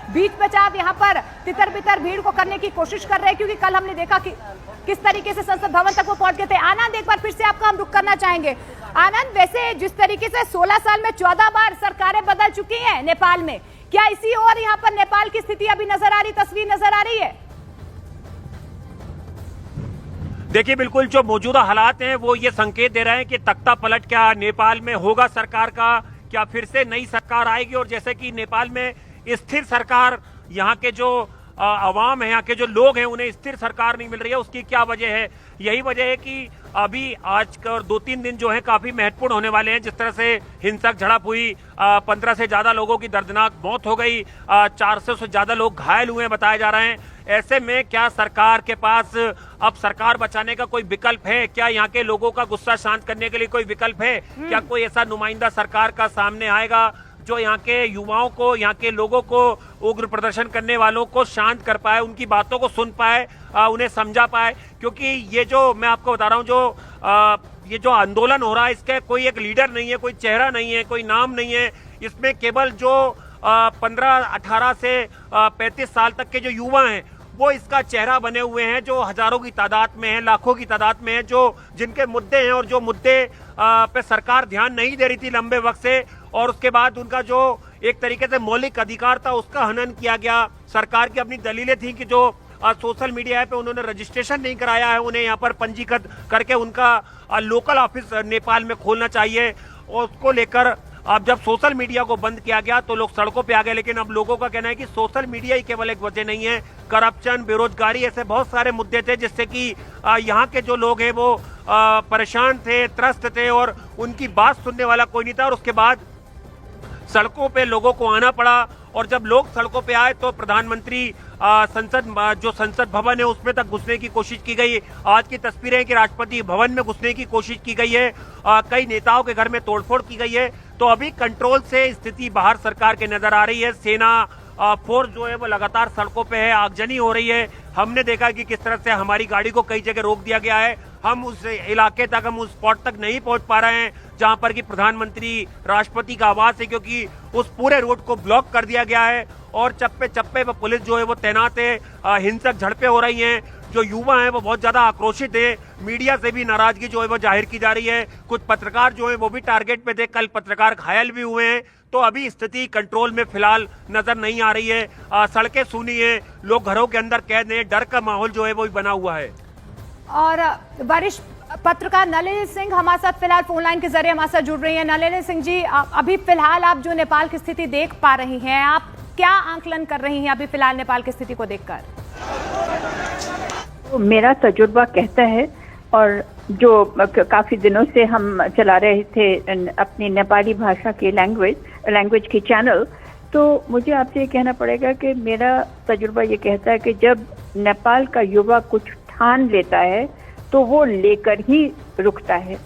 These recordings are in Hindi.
बीच में आप यहाँ पर तितर बितर भीड़ को करने की कोशिश कर रहे हैं, क्योंकि कल हमने देखा कि किस तरीके से संसद भवन तक वो पहुंच गए थे। आनंद, एक बार फिर से आपका हम रुख करना चाहेंगे। आनंद, वैसे जिस तरीके से 16 साल में 14 बार सरकारें बदल चुकी हैं नेपाल में, क्या इसी और यहाँ पर नेपाल की स्थिति अभी नजर आ रही, तस्वीर नजर आ रही है? देखिए, बिल्कुल जो मौजूदा हालात हैं वो ये संकेत दे रहे हैं कि तख्ता पलट क्या नेपाल में होगा सरकार का, क्या फिर से नई सरकार आएगी। और जैसे कि नेपाल में स्थिर सरकार, यहाँ के जो आवाम है, यहाँ के जो लोग हैं, उन्हें स्थिर सरकार नहीं मिल रही है। उसकी क्या वजह है? यही वजह है कि अभी आज का और 2-3 दिन जो है काफी महत्वपूर्ण होने वाले हैं। जिस तरह से हिंसक झड़प हुई, 15 से ज्यादा लोगों की दर्दनाक मौत हो गई, 400 से ज्यादा लोग घायल हुए बताए जा रहे हैं। ऐसे में क्या सरकार के पास अब सरकार बचाने का कोई विकल्प है? क्या यहाँ के लोगों का गुस्सा शांत करने के लिए कोई विकल्प है? क्या कोई ऐसा नुमाइंदा सरकार का सामने आएगा जो यहाँ के युवाओं को, यहाँ के लोगों को, उग्र प्रदर्शन करने वालों को शांत कर पाए, उनकी बातों को सुन पाए, उन्हें समझा पाए? क्योंकि ये जो मैं आपको बता रहा हूँ, जो ये जो आंदोलन हो रहा है, इसका कोई एक लीडर नहीं है, कोई चेहरा नहीं है, कोई नाम नहीं है। इसमें केवल जो 15-18 से 35 साल तक के जो युवा हैं वो इसका चेहरा बने हुए हैं, जो हजारों की तादाद में हैं, लाखों की तादाद में हैं, जो जिनके मुद्दे हैं और जो मुद्दे पे सरकार ध्यान नहीं दे रही थी लंबे वक्त से, और उसके बाद उनका जो एक तरीके से मौलिक अधिकार था उसका हनन किया गया। सरकार की अपनी दलीलें थी कि जो सोशल मीडिया पे उन्होंने रजिस्ट्रेशन नहीं कराया है, उन्हें यहाँ पर पंजीकृत करके उनका लोकल ऑफिस नेपाल में खोलना चाहिए। और उसको लेकर अब जब सोशल मीडिया को बंद किया गया तो लोग सड़कों पे आ गए। लेकिन अब लोगों का कहना है कि सोशल मीडिया ही केवल एक वजह नहीं है, करप्शन, बेरोजगारी, ऐसे बहुत सारे मुद्दे थे जिससे कि यहाँ के जो लोग हैं वो परेशान थे, त्रस्त थे, और उनकी बात सुनने वाला कोई नहीं था। और उसके बाद सड़कों पे लोगों को आना पड़ा, और जब लोग सड़कों पे आए तो प्रधानमंत्री जो संसद भवन है उसमें तक घुसने की कोशिश की गई। आज की तस्वीरें कि राष्ट्रपति भवन में घुसने की कोशिश की गई है, कई नेताओं के घर में तोड़फोड़ की गई है। तो अभी कंट्रोल से स्थिति बाहर सरकार के नजर आ रही है। सेना फोर्स जो है वो लगातार सड़कों पे है, आगजनी हो रही है। हमने देखा कि किस तरह से हमारी गाड़ी को कई जगह रोक दिया गया है। हम उस इलाके तक, हम उस स्पॉट तक नहीं पहुंच पा रहे हैं जहां पर कि प्रधानमंत्री, राष्ट्रपति का आवास है, क्योंकि उस पूरे रोड को ब्लॉक कर दिया गया है और चप्पे चप्पे पर पुलिस जो है वो तैनात है। हिंसक झड़पें हो रही हैं, जो युवा हैं वो बहुत ज्यादा आक्रोशित है। मीडिया से भी नाराजगी जो है वो जाहिर की जा रही है। कुछ पत्रकार जो है वो भी टारगेट पे थे, कल पत्रकार घायल भी हुए हैं। तो अभी स्थिति कंट्रोल में फिलहाल नजर नहीं आ रही है। सड़कें सूनी है, लोग घरों के अंदर कैद हैं, डर का माहौल जो है वो बना हुआ है। और वरिष्ठ पत्रकार नलिनी सिंह हमारे साथ फिलहाल फोन लाइन के जरिए हमारे साथ जुड़ रही हैं। नलिनी सिंह जी, अभी फिलहाल आप जो नेपाल की स्थिति देख पा रही हैं, आप क्या आंकलन कर रही हैं अभी फिलहाल नेपाल की स्थिति को देखकर? मेरा तजुर्बा कहता है, और जो काफी दिनों से हम चला रहे थे अपनी नेपाली भाषा की लैंग्वेज की चैनल, तो मुझे आपसे ये कहना पड़ेगा कि मेरा तजुर्बा ये कहता है कि जब नेपाल का युवा कुछ ठान लेता है तो वो लेकर ही रुकता है।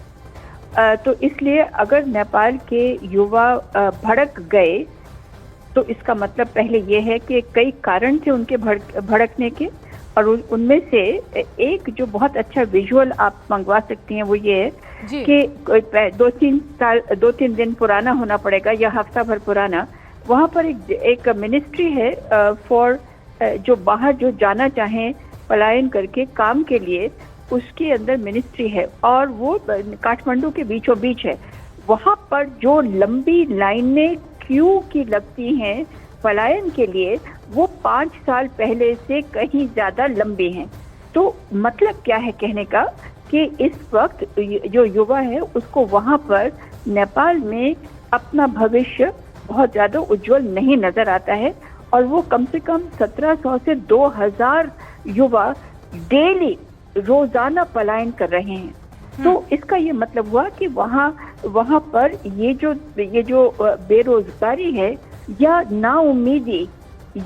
तो इसलिए अगर नेपाल के युवा भड़क गए तो इसका मतलब पहले ये है कि कई कारण थे उनके भड़कने के, और उनमें से एक जो बहुत अच्छा विजुअल आप मंगवा सकती हैं वो ये है कि 2-3 दिन पुराना होना पड़ेगा या हफ्ता भर पुराना, वहाँ पर एक मिनिस्ट्री है फॉर जो बाहर जो जाना चाहें पलायन करके काम के लिए, उसके अंदर मिनिस्ट्री है और वो काठमांडू के बीचों बीच है। वहाँ पर जो लंबी लाइनें क्यू की लगती हैं पलायन के लिए, वो 5 साल पहले से कहीं ज्यादा लंबी हैं। तो मतलब क्या है कहने का कि इस वक्त जो युवा है उसको वहाँ पर नेपाल में अपना भविष्य बहुत ज्यादा उज्जवल नहीं नजर आता है, और वो कम से कम 1700 से 2000 युवा डेली रोजाना पलायन कर रहे हैं। तो इसका ये मतलब हुआ कि वहाँ पर ये जो बेरोजगारी है या नाउम्मीदी,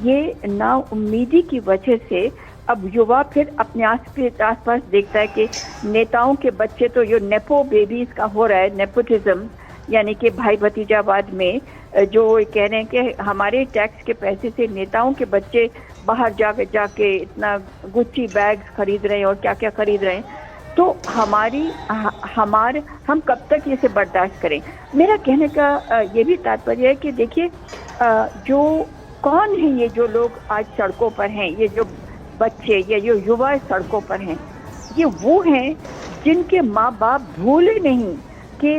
ये नाउम्मीदी की वजह से अब युवा फिर अपने आसपास देखता है कि नेताओं के बच्चे तो ये नेपो बेबीज का हो रहा है, नेपोटिज्म, यानी कि भाई भतीजावाद में जो कह रहे हैं कि हमारे टैक्स के पैसे से नेताओं के बच्चे बाहर जाके इतना गुच्ची बैग्स खरीद रहे हैं और क्या क्या खरीद रहे हैं। तो हम कब तक इसे बर्दाश्त करें? मेरा कहने का ये भी तात्पर्य है कि देखिए, जो कौन है ये जो लोग आज सड़कों पर हैं, ये जो बच्चे, ये जो युवा सड़कों पर हैं, ये वो हैं जिनके माँ बाप भूले नहीं कि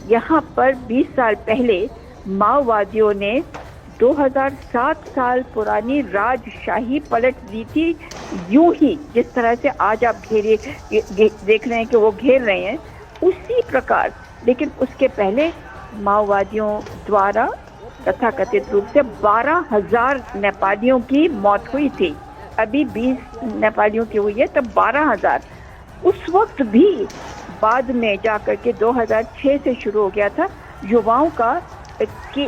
यहाँ पर 20 साल पहले माओवादियों ने 2007 साल पुरानी राजशाही पलट दी थी, यूं ही जिस तरह से आज आप देख रहे हैं कि वो घेर रहे हैं, उसी प्रकार। लेकिन उसके पहले माओवादियों द्वारा तथाकथित रूप से 12,000 नेपालियों की मौत हुई थी। अभी 20 नेपालियों की हुई है, तब 12,000। उस वक्त भी बाद में जाकर के 2006 से शुरू हो गया था युवाओं का कि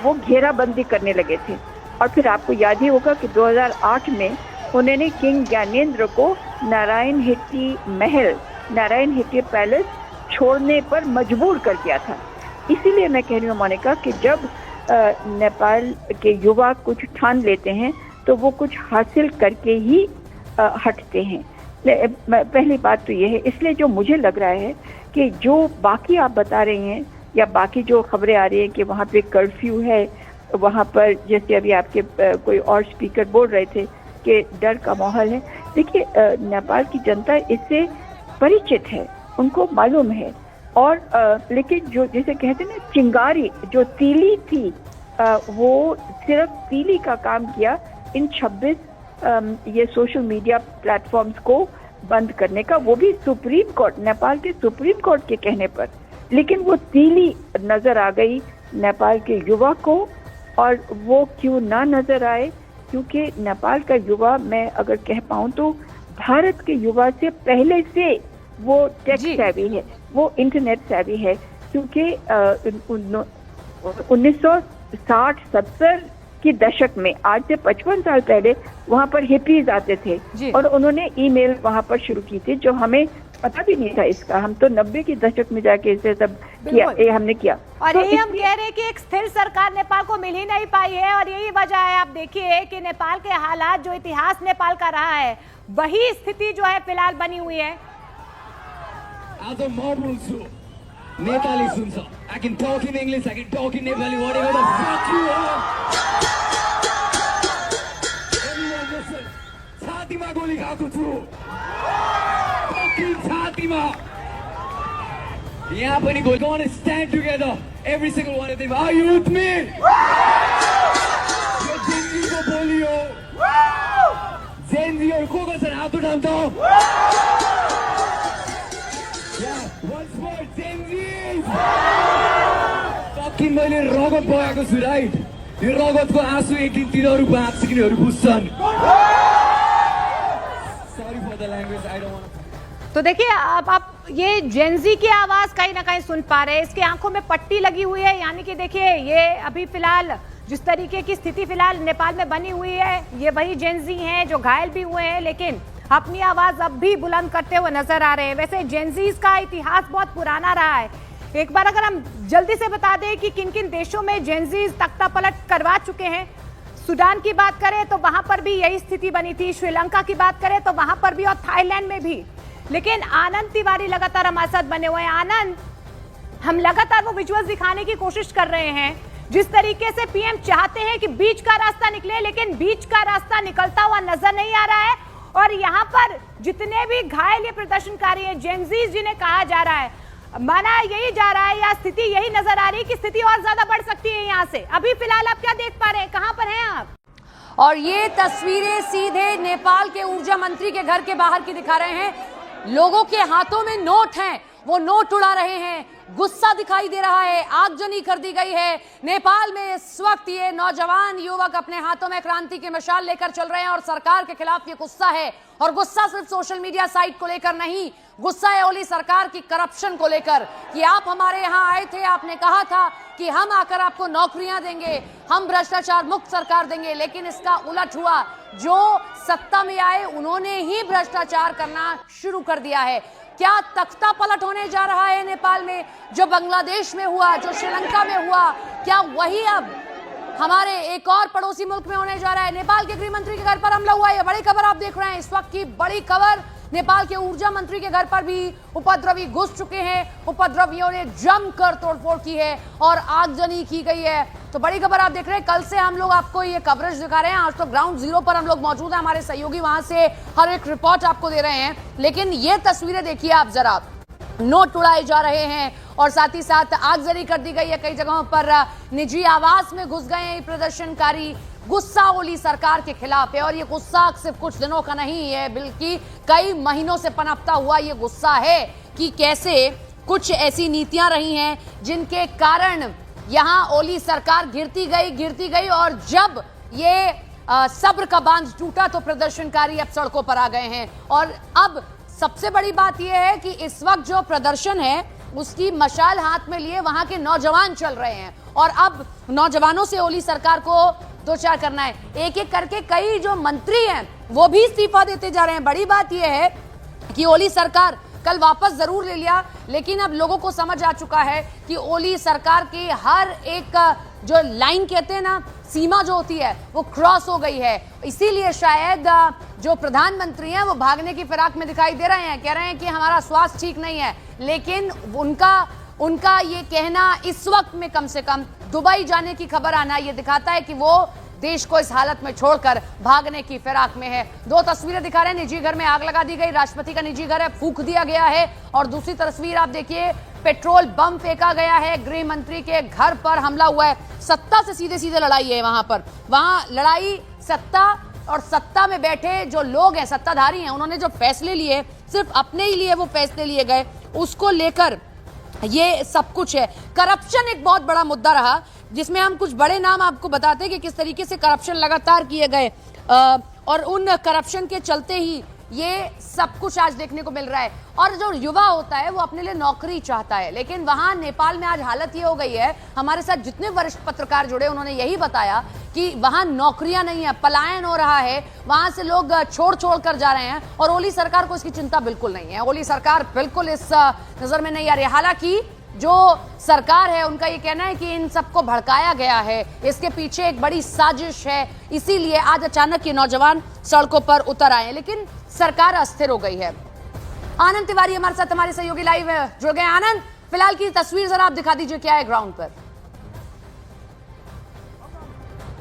वो घेराबंदी करने लगे थे। और फिर आपको याद ही होगा कि 2008 में उन्होंने किंग ज्ञानेंद्र को नारायण हिट्टी महल, नारायण हिट्टी पैलेस छोड़ने पर मजबूर कर दिया था। इसीलिए मैं कह रही हूँ मोनिका कि जब नेपाल के युवा कुछ ठान लेते हैं तो वो कुछ हासिल करके ही हटते हैं। पहली बात तो ये है। इसलिए जो मुझे लग रहा है कि जो बाकी आप बता रही हैं या बाकी जो खबरें आ रही हैं कि वहाँ पे कर्फ्यू है, वहाँ पर जैसे अभी आपके कोई और स्पीकर बोल रहे थे कि डर का माहौल है। देखिए, नेपाल की जनता इससे परिचित है, उनको मालूम है। और लेकिन जो जैसे कहते हैं ना, चिंगारी जो तीली थी, वो सिर्फ तीली का काम किया इन 26 ये सोशल मीडिया प्लेटफॉर्म्स को बंद करने का, वो भी सुप्रीम कोर्ट, नेपाल के सुप्रीम कोर्ट के कहने पर। लेकिन वो तीली नजर आ गई नेपाल के युवा को। और वो क्यों ना नजर आए? क्योंकि नेपाल का युवा, मैं अगर कह पाऊं तो भारत के युवा से पहले से वो टेक सेवी है, वो इंटरनेट सेवी है। क्योंकि 1960-70 के दशक में, आज से 55 साल पहले, वहाँ पर हिपीज आते थे और उन्होंने ईमेल वहाँ पर शुरू की थी, जो हमें पता भी नहीं था इसका। हम तो 90 के दशक में जाके इसे सब किया, ये हमने किया। और तो यही हम कह रहे हैं कि एक स्थिर सरकार नेपाल को मिल ही नहीं पाई है, और यही वजह है। आप देखिए कि नेपाल के हालात, जो इतिहास नेपाल का रहा है, वही स्थिति जो है फिलहाल बनी हुई है। आज म बोल्छु, Nepali सुन्छ। I can talk in English, I can talk in Nepali, whatever the fuck you want. Everyone listen. छातीमा गोली खाएको छु, fucking छातीमा। यहाँ पनि गोली। Come on, stand together, every single one of them. Are you with me? यो जेनजीको बोली हो। जेनजीहरू को छन्? हात उठाउँ त। Once more, Gen-Zs! Fucking मैले रगत बगाएको छु, राइट? यो रगतको आँसु एक दिन तिनीहरू बाँच्छ, तिनीहरू बुझ्छन्। Sorry for the language, I don't want to... तो देखिए, अब आप ये जेनजी की आवाज कहीं ना कहीं सुन पा रहे हैं। इसकी आंखों में पट्टी लगी हुई है, यानी कि देखिए, ये अभी फिलहाल जिस तरीके की स्थिति फिलहाल नेपाल में बनी हुई है, ये वही जेनजी हैं जो घायल भी हुए हैं, लेकिन अपनी आवाज अब भी बुलंद करते हुए नजर आ रहे हैं। वैसे जेनजीज का इतिहास बहुत पुराना रहा है। एक बार अगर हम जल्दी से बता दें कि किन किन देशों में जेनजीज तख्ता पलट करवा चुके हैं। सूडान की बात करें तो वहां पर भी यही स्थिति बनी थी, श्रीलंका की बात करें तो वहां पर भी, और थाईलैंड में भी। लेकिन आनंद तिवारी लगातार हमारे साथ बने हुए हैं। आनंद, हम लगातार वो विजुअल्स दिखाने की कोशिश कर रहे हैं जिस तरीके से पीएम चाहते हैं कि बीच का रास्ता निकले, लेकिन बीच का रास्ता निकलता हुआ नजर नहीं आ रहा है। और यहाँ पर जितने भी घायल ये प्रदर्शनकारी हैं, जेनजीज जिन्हें कहा जा रहा है, माना यही जा रहा है या स्थिति यही नजर आ रही है कि स्थिति और ज्यादा बढ़ सकती है यहाँ से। अभी फिलहाल आप क्या देख पा रहे हैं, कहाँ पर हैं आप? और ये तस्वीरें सीधे नेपाल के ऊर्जा मंत्री के घर के बाहर की दिखा रहे हैं। लोगों के हाथों में नोट हैं, वो नोट उड़ा रहे हैं, गुस्सा दिखाई दे रहा है, आगजनी कर दी गई है। नेपाल में इस वक्त ये नौजवान युवक अपने हाथों में क्रांति की मशाल लेकर चल रहे हैं और सरकार के खिलाफ ये गुस्सा है। और गुस्सा सिर्फ सोशल मीडिया साइट को लेकर नहीं, गुस्सा है ओली सरकार की करप्शन को लेकर कि आप हमारे यहाँ आए थे, आपने कहा था कि हम आकर आपको नौकरियां देंगे, हम भ्रष्टाचार मुक्त सरकार देंगे, लेकिन इसका उलट हुआ। जो सत्ता में आए उन्होंने ही भ्रष्टाचार करना शुरू कर दिया है। क्या तख्ता पलट होने जा रहा है नेपाल में? जो बांग्लादेश में हुआ, जो श्रीलंका में हुआ, क्या वही अब हमारे एक और पड़ोसी मुल्क में होने जा रहा है? नेपाल के गृह मंत्री के घर पर हमला हुआ है, बड़ी खबर आप देख रहे हैं इस वक्त की बड़ी खबर। नेपाल के ऊर्जा मंत्री के घर पर भी उपद्रवी घुस चुके हैं, उपद्रवियों ने जमकर तोड़फोड़ की है और आगजनी की गई है। तो बड़ी खबर आप देख रहे हैं, कल से हम लोग आपको ये कवरेज दिखा रहे हैं। आज तो ग्राउंड जीरो पर हम लोग मौजूद हैं, हमारे सहयोगी वहां से हर एक रिपोर्ट आपको दे रहे हैं। लेकिन ये तस्वीरें देखिए आप जरा, नोट उड़ाए जा रहे हैं और साथ ही साथ आगजनी कर दी गई है। कई जगहों पर निजी आवास में घुस गए हैं प्रदर्शनकारी। गुस्सा ओली सरकार के खिलाफ है और ये गुस्सा सिर्फ कुछ दिनों का नहीं है, बल्कि कई महीनों से पनपता हुआ ये गुस्सा है कि कैसे कुछ ऐसी नीतियां रही हैं जिनके कारण यहां ओली सरकार गिरती गई और जब ये सब्र का बांध टूटा तो प्रदर्शनकारी अब सड़कों पर आ गए हैं। और अब सबसे बड़ी बात यह है कि इस वक्त जो प्रदर्शन है उसकी मशाल हाथ में लिए वहां के नौजवान चल रहे हैं और अब नौजवानों से ओली सरकार को दो चार करना है। एक एक करके कई जो मंत्री हैं वो भी इस्तीफा देते जा रहे हैं। बड़ी बात यह है कि ओली सरकार कल वापस जरूर ले लिया, लेकिन अब लोगों को समझ आ चुका है कि ओली सरकार की हर एक जो लाइन कहते हैं ना, सीमा जो होती है वो क्रॉस हो गई है। इसीलिए शायद जो प्रधानमंत्री हैं वो भागने की फिराक में दिखाई दे रहे हैं, कह रहे हैं कि हमारा स्वास्थ्य ठीक नहीं है। लेकिन उनका ये कहना इस वक्त में कम से कम दुबई जाने की खबर आना ये दिखाता है कि वो देश को इस हालत में छोड़कर भागने की फिराक में है। दो तस्वीरें दिखा रहे हैं, निजी घर में आग लगा दी गई, राष्ट्रपति का निजी घर है, फूंक दिया गया है। और दूसरी तस्वीर आप देखिए, पेट्रोल बम फेंका गया है, गृह मंत्री के घर पर हमला हुआ है। सत्ता से सीधे सीधे लड़ाई है वहां लड़ाई सत्ता और सत्ता में बैठे जो लोग हैं, सत्ताधारी हैं, उन्होंने जो फैसले लिए सिर्फ अपने ही लिए वो फैसले लिए गए, उसको लेकर ये सब कुछ है। करप्शन एक बहुत बड़ा मुद्दा रहा, जिसमें हम कुछ बड़े नाम आपको बताते हैं कि किस तरीके से करप्शन लगातार किए गए और उन करप्शन के चलते ही ये सब कुछ आज देखने को मिल रहा है। और जो युवा होता है वो अपने लिए नौकरी चाहता है, लेकिन वहां नेपाल में आज हालत ये हो गई है, हमारे साथ जितने वरिष्ठ पत्रकार जुड़े उन्होंने यही बताया कि वहां नौकरियां नहीं है, पलायन हो रहा है, वहां से लोग छोड़ कर जा रहे हैं और ओली सरकार को इसकी चिंता बिल्कुल नहीं है। ओली सरकार बिल्कुल इस नजर में नहीं आ रही। हालांकि जो सरकार है उनका ये कहना है कि इन सबको भड़काया गया है, इसके पीछे एक बड़ी साजिश है, इसीलिए आज अचानक ये नौजवान सड़कों पर उतर आए हैं। लेकिन सरकार अस्थिर हो गई है। आनंद तिवारी हमारे साथ, हमारे सहयोगी लाइव जुड़ गए। आनंद, फिलहाल की तस्वीर जरा आप दिखा दीजिए, क्या है ग्राउंड पर?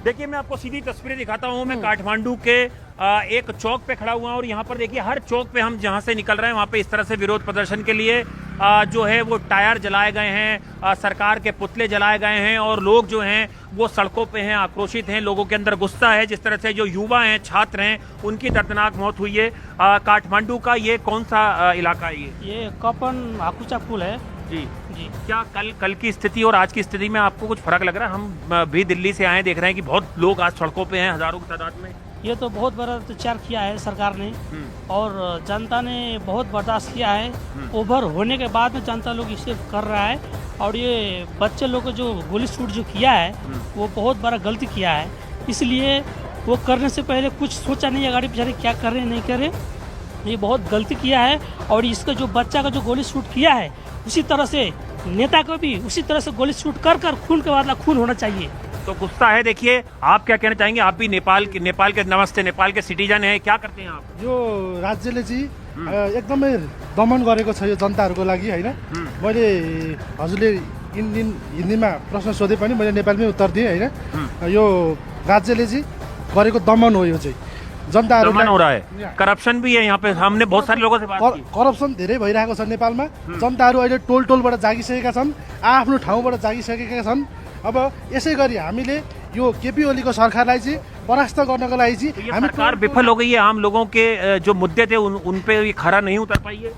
देखिए, मैं आपको सीधी तस्वीरें दिखाता हूं। मैं काठमांडू के एक चौक पे खड़ा हुआ हूं और यहाँ पर देखिए, हर चौक पे हम जहां से निकल रहे हैं वहां पे इस तरह से विरोध प्रदर्शन के लिए जो है वो टायर जलाए गए हैं, सरकार के पुतले जलाए गए हैं और लोग जो हैं वो सड़कों पे हैं, आक्रोशित हैं, लोगों के अंदर गुस्सा है। जिस तरह से जो युवा हैं, छात्र हैं, उनकी दर्दनाक मौत हुई है। काठमांडू का ये कौन सा इलाका है? ये कपन हाकुचा पुल है जी। क्या कल की स्थिति और आज की स्थिति में आपको कुछ फर्क लग रहा है? हम भी दिल्ली से आए, देख रहे हैं कि बहुत लोग आज सड़कों पे हैं, हजारों की तादाद में। ये तो बहुत बड़ा अत्याचार किया है सरकार ने और जनता ने बहुत बर्दाश्त किया है। ओवर होने के बाद में जनता लोग इसे कर रहा है और ये बच्चे लोग को जो गोली शूट जो किया है वो बहुत बड़ा गलती किया है। इसलिए वो करने से पहले कुछ सोचा नहीं, गाड़ी बेचारे क्या कर रहे नहीं कर रहे, ये बहुत गलती किया है। और इसका जो बच्चा का जो गोली शूट किया है, उसी तरह से नेता को भी उसी तरह से गोली शूट कर खून के बदला खून होना चाहिए। तो गुस्सा है। देखिए, आप क्या कहना चाहेंगे? आप भी नेपाल के नमस्ते, नेपाल के सिटिजन हैं, क्या करते हैं आप? यो राज्यले चाहिँ एकदमै दमन गरेको छ यो जनताहरूको लागि हैन। मैले हजुरले हिन्दीमा प्रश्न सोधे पनि मैले नेपालमै उत्तर दिएँ हैन। यो राज्यले चाहिँ गरेको दमन हो, यो चाहिँ जनताहरूलाई दमन हो रहा है, करप्शन भी है यहाँ पे। हमने बहुत सारे लोगों से बात की, करप्सन धेरै भइरहेको छ नेपालमा। जनताहरू अहिले टोलबाट जागिसकेका छन्, आफ्नो ठाउँबाट जागिसकेका छन्। अब यसै गरी हामीले यो केपी ओलीको सरकारलाई चाहिँ परास्त गर्नको लागि चाहिँ हामी सरकार विफल हो गई है। आम लोगों के जो मुद्दे थे उन पे ये खरा नहीं उतर पाई है।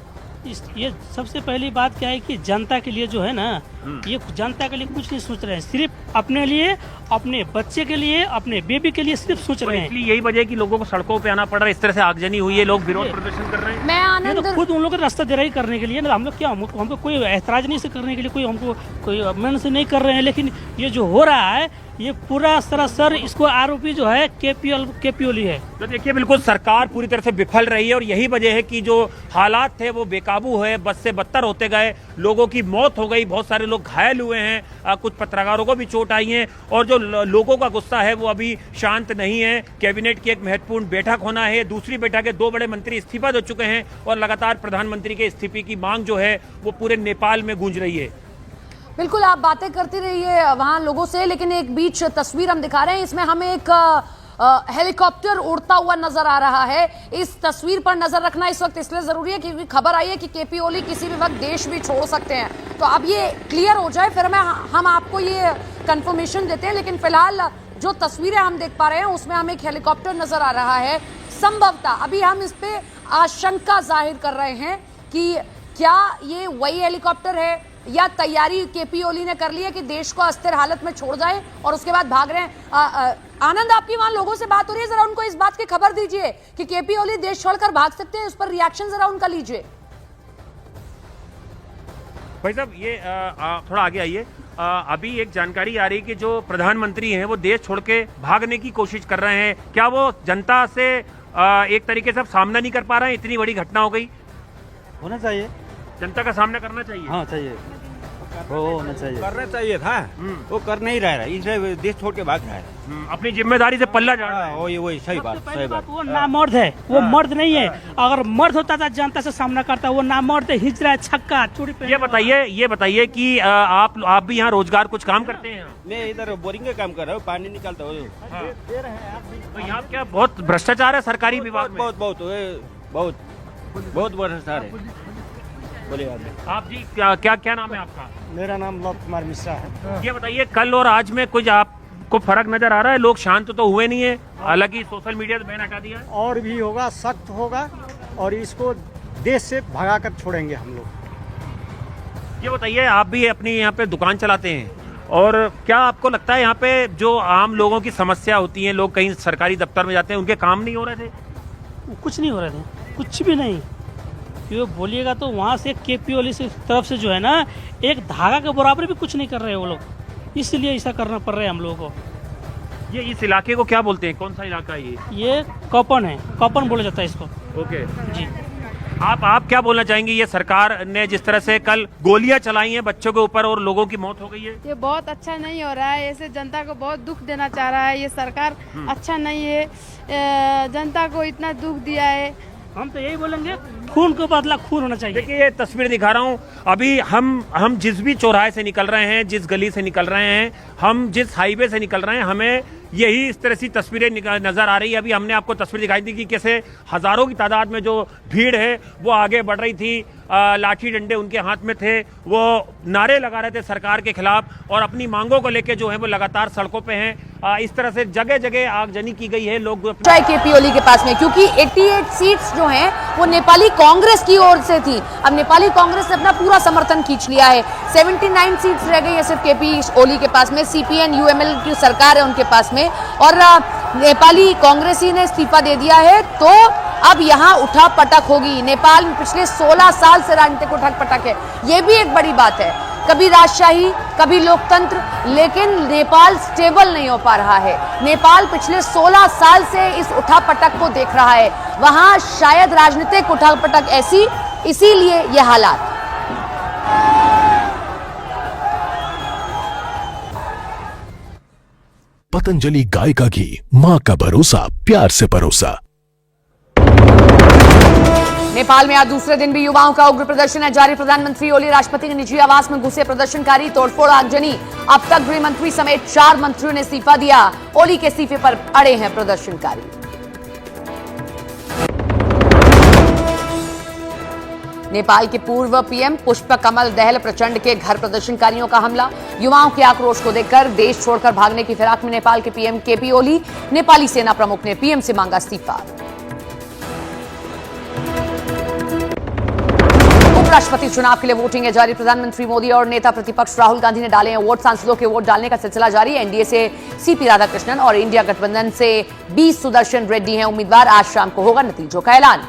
ये सबसे पहली बात क्या है कि जनता के लिए जो है ना, ये जनता के लिए कुछ नहीं सोच रहे हैं, सिर्फ अपने लिए, अपने बच्चे के लिए, अपने बेबी के लिए सिर्फ सोच रहे हैं। इसलिए यही वजह है कि लोगों को सड़कों पे आना पड़ रहा है, इस तरह से आगजनी हुई है, लोग विरोध प्रदर्शन कर रहे हैं। मैं ये तो खुद उन लोगों को रास्ता दे रही करने के लिए ना, हम लोग क्या, हमको कोई ऐतराज नहीं से करने के लिए, कोई हमको कोई मन से नहीं कर रहे हैं। लेकिन ये जो हो रहा है ये पूरा सरासर इसको आरोपी जो है केपी ओली है। तो देखिए, बिल्कुल सरकार पूरी तरह से विफल रही है और यही वजह है कि जो हालात थे वो बेकाबू है, बद से बदतर होते गए, लोगों की मौत हो गई, बहुत सारे लोग घायल हुए हैं, कुछ पत्रकारों को भी चोट आई है और जो लोगों का गुस्सा है वो अभी शांत नहीं है। कैबिनेट की एक महत्वपूर्ण बैठक होना है, दूसरी बैठक है, 2 बड़े मंत्री इस्तीफा दे चुके हैं और लगातार प्रधानमंत्री के इस्तीफे की मांग जो है वो पूरे नेपाल में गूंज रही है। बिल्कुल, आप बातें करते रहिए वहां लोगों से, लेकिन एक बीच तस्वीर हम दिखा रहे हैं, इसमें हमें एक हेलीकॉप्टर उड़ता हुआ नजर आ रहा है। इस तस्वीर पर नजर रखना इस वक्त इसलिए जरूरी है क्योंकि खबर आई है कि केपी ओली किसी भी वक्त देश भी छोड़ सकते हैं। तो अब ये क्लियर हो जाए फिर हम आपको ये कंफर्मेशन देते हैं। लेकिन फिलहाल जो तस्वीरें हम देख पा रहे हैं उसमें हमें एक हेलीकॉप्टर नजर आ रहा है। संभवतः अभी हम इस पे आशंका जाहिर कर रहे हैं कि क्या ये वही हेलीकॉप्टर है या तैयारी केपी ओली ने कर ली है कि देश को अस्थिर हालत में छोड़ जाए और उसके बाद भाग रहे हैं। आनंद, आपकी वहां लोगों से बात हो रही है, जरा उनको इस बात की खबर दीजिए कि केपी ओली देश छोड़कर भाग सकते हैं, उस पर रिएक्शन जरा उनका लीजिए। भाई साहब, ये थोड़ा आगे आइए। अभी एक जानकारी आ रही है कि जो प्रधानमंत्री हैं वो देश छोड़ के भागने की कोशिश कर रहे हैं। क्या वो जनता से एक तरीके से सामना नहीं कर पा रहे हैं? इतनी बड़ी घटना हो गई, होना चाहिए, जनता का सामना करना चाहिए। हाँ चाहिए, वो होना चाहिए, करना चाहिए था। वो कर नहीं रहा है, इसलिए देश छोड़ के भाग रहा है। अपनी जिम्मेदारी से पल्ला झाड़ रहा है। वही सही बात, सही बात। वो नामर्द है, वो मर्द नहीं है। अगर मर्द होता था जनता से सामना करता, वो नामर्द है, हिजरा है, छक्का चूड़ी पे। ये बताइए कि आप भी यहाँ रोजगार कुछ काम करते हैं? मैं इधर बोरिंग का काम कर रहा हूँ, पानी निकालता हूँ। तो यहाँ क्या बहुत भ्रष्टाचार है सरकारी विभाग में? बहुत भ्रष्टाचार है। बोलिए आप जी, क्या नाम है आपका? मेरा नाम लव कुमार मिश्रा है। ये बताइए, कल और आज में कुछ आपको फर्क नजर आ रहा है? लोग शांत तो हुए नहीं है, हालांकि सोशल मीडिया से बैन हटा दिया है। और भी होगा, सख्त होगा और इसको देश से भगा कर छोड़ेंगे हम लोग। ये बताइए, आप भी अपनी यहाँ पे दुकान चलाते हैं और क्या आपको लगता है यहाँ पे जो आम लोगों की समस्या होती है, लोग कहीं सरकारी दफ्तर में जाते हैं, उनके काम नहीं हो रहे थे? कुछ नहीं हो रहे थे, कुछ भी नहीं। ये बोलिएगा तो वहाँ से केपी ओली से तरफ से जो है ना, एक धागा के बराबर भी कुछ नहीं कर रहे हैं वो लोग, इसलिए ऐसा करना पड़ रहा है हम लोगों को। ये इस इलाके को क्या बोलते हैं? कौन सा इलाका है ये कॉपन है, कॉपन बोला जाता है इसको। ओके जी, आप क्या बोलना चाहेंगे? ये सरकार ने जिस तरह से कल गोलियां चलाई हैं बच्चों के ऊपर और लोगों की मौत हो गई है, ये बहुत अच्छा नहीं हो रहा है। ऐसे जनता को बहुत दुख देना चाह रहा है ये सरकार, अच्छा नहीं है। जनता को इतना दुख दिया है। हम तो यही बोलेंगे, खून को बदला खून होना चाहिए। देखिए, ये तस्वीर दिखा रहा हूँ। अभी हम जिस भी चौराहे से निकल रहे हैं, जिस गली से निकल रहे हैं, हम जिस हाईवे से निकल रहे हैं, हमें यही इस तरह से तस्वीरें नजर आ रही है। अभी हमने आपको तस्वीर दिखाई दी कि कैसे हजारों की तादाद में जो भीड़ है वो आगे बढ़ रही थी, लाठी डंडे उनके हाथ में थे, वो नारे लगा रहे थे सरकार के खिलाफ और अपनी मांगों को लेके जो है वो लगातार सड़कों पे हैं। इस तरह से जगह जगह आगजनी की गई है। लोग केपी ओली के पास में, क्योंकि 88 सीट्स जो हैं वो नेपाली कांग्रेस की ओर से थी। अब नेपाली कांग्रेस ने अपना पूरा समर्थन खींच लिया है। 79 सीट्स रह गई है सिर्फ केपी ओली के पास में। सीपीएन यूएमएल की सरकार है उनके पास में और नेपाली कांग्रेसी ने इस्तीफा दे दिया है। तो अब यहाँ उठा पटक होगी। नेपाल में पिछले 16 साल से राजनीतिक उठक पटक है, ये भी एक बड़ी बात है। कभी राजशाही, कभी लोकतंत्र, लेकिन नेपाल स्टेबल नहीं हो पा रहा है। नेपाल पिछले 16 साल से इस उठापटक को देख रहा है। वहां शायद राजनीतिक उठापटक ऐसी, इसीलिए ये हालात। पतंजलि गाय का घी, मां का भरोसा, प्यार से परोसा। नेपाल में आज दूसरे दिन भी युवाओं का उग्र प्रदर्शन है जारी। प्रधानमंत्री ओली राष्ट्रपति के निजी आवास में घुसे प्रदर्शनकारी, तोड़फोड़, आगजनी। अब तक गृह मंत्री समेत 4 मंत्रियों ने इस्तीफा दिया। ओली के इस्तीफे पर अड़े हैं प्रदर्शनकारी। नेपाल के पूर्व पीएम पुष्प कमल दहल प्रचंड के घर प्रदर्शनकारियों का हमला। युवाओं के आक्रोश को देखकर देश छोड़कर भागने की फिराक में नेपाल के पीएम केपी ओली। नेपाली सेना प्रमुख ने पीएम से मांगा इस्तीफा। उपराष्ट्रपति चुनाव के लिए वोटिंग है जारी। प्रधानमंत्री मोदी और नेता प्रतिपक्ष राहुल गांधी ने डाले हैं वोट। सांसदों के वोट डालने का सिलसिला जारी है। एनडीए से सीपी राधाकृष्णन और इंडिया गठबंधन से बी सुदर्शन रेड्डी हैं उम्मीदवार। आज शाम को होगा नतीजों का ऐलान।